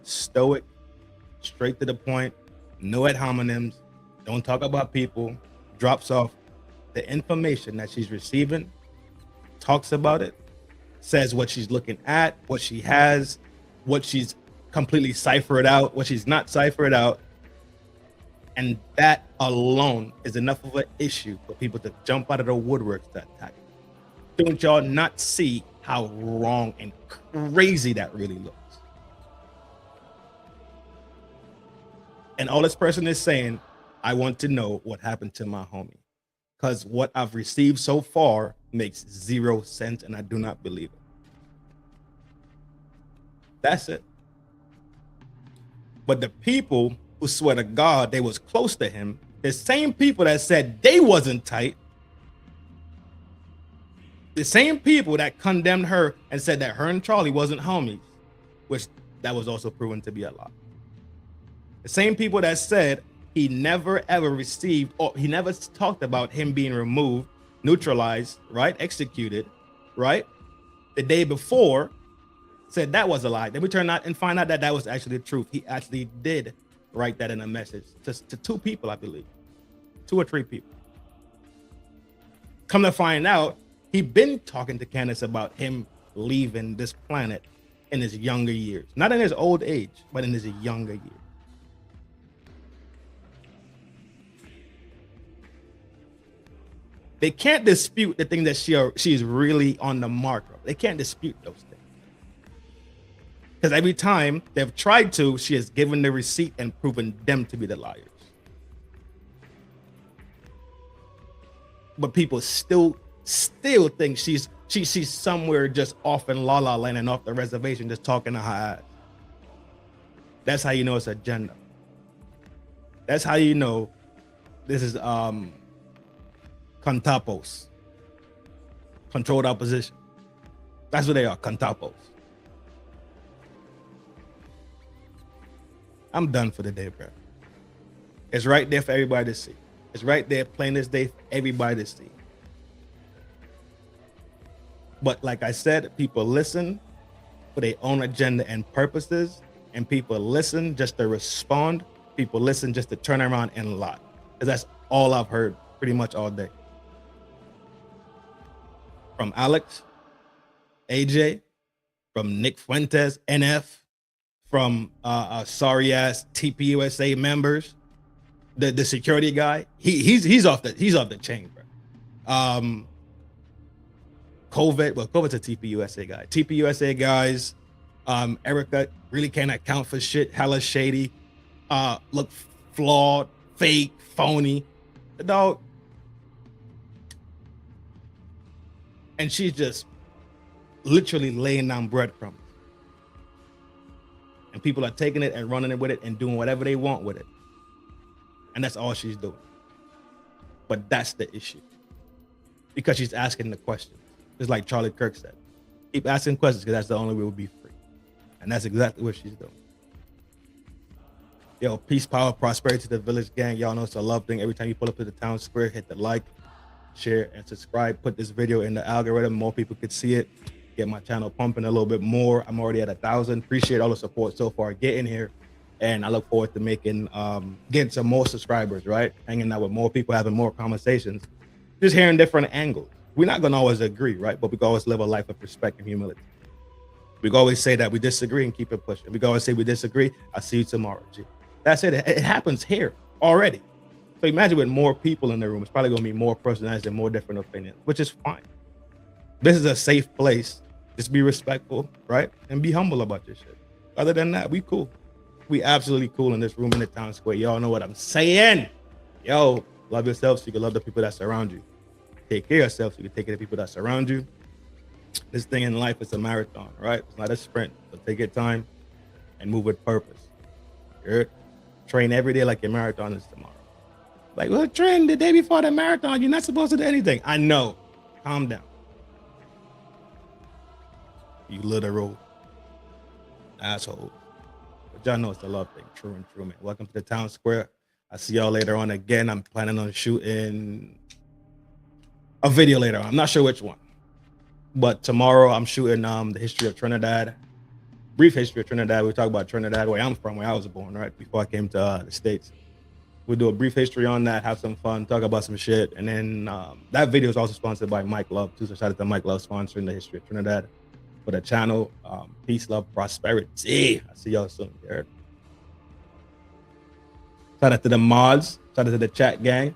stoic, straight to the point, no ad hominems, don't talk about people, drops off the information that she's receiving, talks about it, says what she's looking at, what she has, what she's completely ciphered out, what she's not ciphered out. And that alone is enough of an issue for people to jump out of the woodworks to attack. Don't y'all not see how wrong and crazy that really looks? And all this person is saying, I want to know what happened to my homie. Because what I've received so far makes 0 sense, and I do not believe it. That's it. But the people who swear to God they was close to him, the same people that said they wasn't tight, the same people that condemned her and said that her and Charlie wasn't homies, which that was also proven to be a lie. The same people that said he never ever received, or he never talked about him being removed, neutralized, right, executed, right, the day before, said that was a lie. Then we turn out and find out that that was actually the truth. He actually did write that in a message to 2 people, I believe, 2 or 3 people. Come to find out, he'd been talking to Candance about him leaving this planet in his younger years, not in his old age, but in his younger years. They can't dispute the thing that she's really on the mark of. They can't dispute those things. Because every time they've tried to, she has given the receipt and proven them to be the liars. But people still think she's somewhere just off in La La Land and off the reservation, just talking to her ass. That's how you know it's agenda. That's how you know this is Contapos, controlled opposition. That's what they are, Contapos. I'm done for the day, bro. It's right there for everybody to see. It's right there, plain as day, for everybody to see. But like I said, people listen for their own agenda and purposes, and people listen just to respond. People listen just to turn around and lie. Because that's all I've heard pretty much all day. From Alex, AJ, from Nick Fuentes, NF, from sorry ass TPUSA members, the security guy. He's off the chain, bro. COVID's a TPUSA guy. TPUSA guys, Erica really can't account for shit, hella shady, look flawed, fake, phony. The dog. And she's just literally laying down breadcrumbs. And people are taking it and running it with it and doing whatever they want with it. And that's all she's doing. But that's the issue. Because she's asking the questions. Just like Charlie Kirk said. Keep asking questions because that's the only way we'll be free. And that's exactly what she's doing. Yo, peace, power, prosperity to the village gang. Y'all know it's a love thing. Every time you pull up to the town square, hit the like, share, and subscribe. Put this video in the algorithm. More people could see it. Get my channel pumping a little bit more. I'm already at 1,000. Appreciate all the support so far getting here. And I look forward to getting some more subscribers, right? Hanging out with more people, having more conversations, just hearing different angles. We're not going to always agree, right? But we can always live a life of respect and humility. We can always say that we disagree and keep it pushing. We can always say we disagree. I'll see you tomorrow, G. That's it. It happens here already. So imagine with more people in the room, it's probably going to be more personalities and more different opinions, which is fine. This is a safe place. Just be respectful, right? And be humble about your shit. Other than that, we cool. We absolutely cool in this room in the town square. Y'all know what I'm saying. Yo, love yourself so you can love the people that surround you. Take care of yourself so you can take care of the people that surround you. This thing in life is a marathon, right? It's not a sprint. So take your time and move with purpose. You heard? Train every day like your marathon is tomorrow. Like, well, Trin, the day before the marathon, you're not supposed to do anything. I know. Calm down. You literal asshole. But y'all know it's the love thing. True and true, man. Welcome to the town square. I see y'all later on again. I'm planning on shooting a video later on. I'm not sure which one. But tomorrow I'm shooting the history of Trinidad. Brief history of Trinidad. We talk about Trinidad, where I'm from, where I was born, right? Before I came to the States. We'll do a brief history on that, have some fun, talk about some shit. And then that video is also sponsored by Mike Love, too. So shout out to Mike Love sponsoring the history of Trinidad for the channel. Peace, love, prosperity. I see y'all soon, Garrett. Shout out to the mods. Shout out to the chat gang.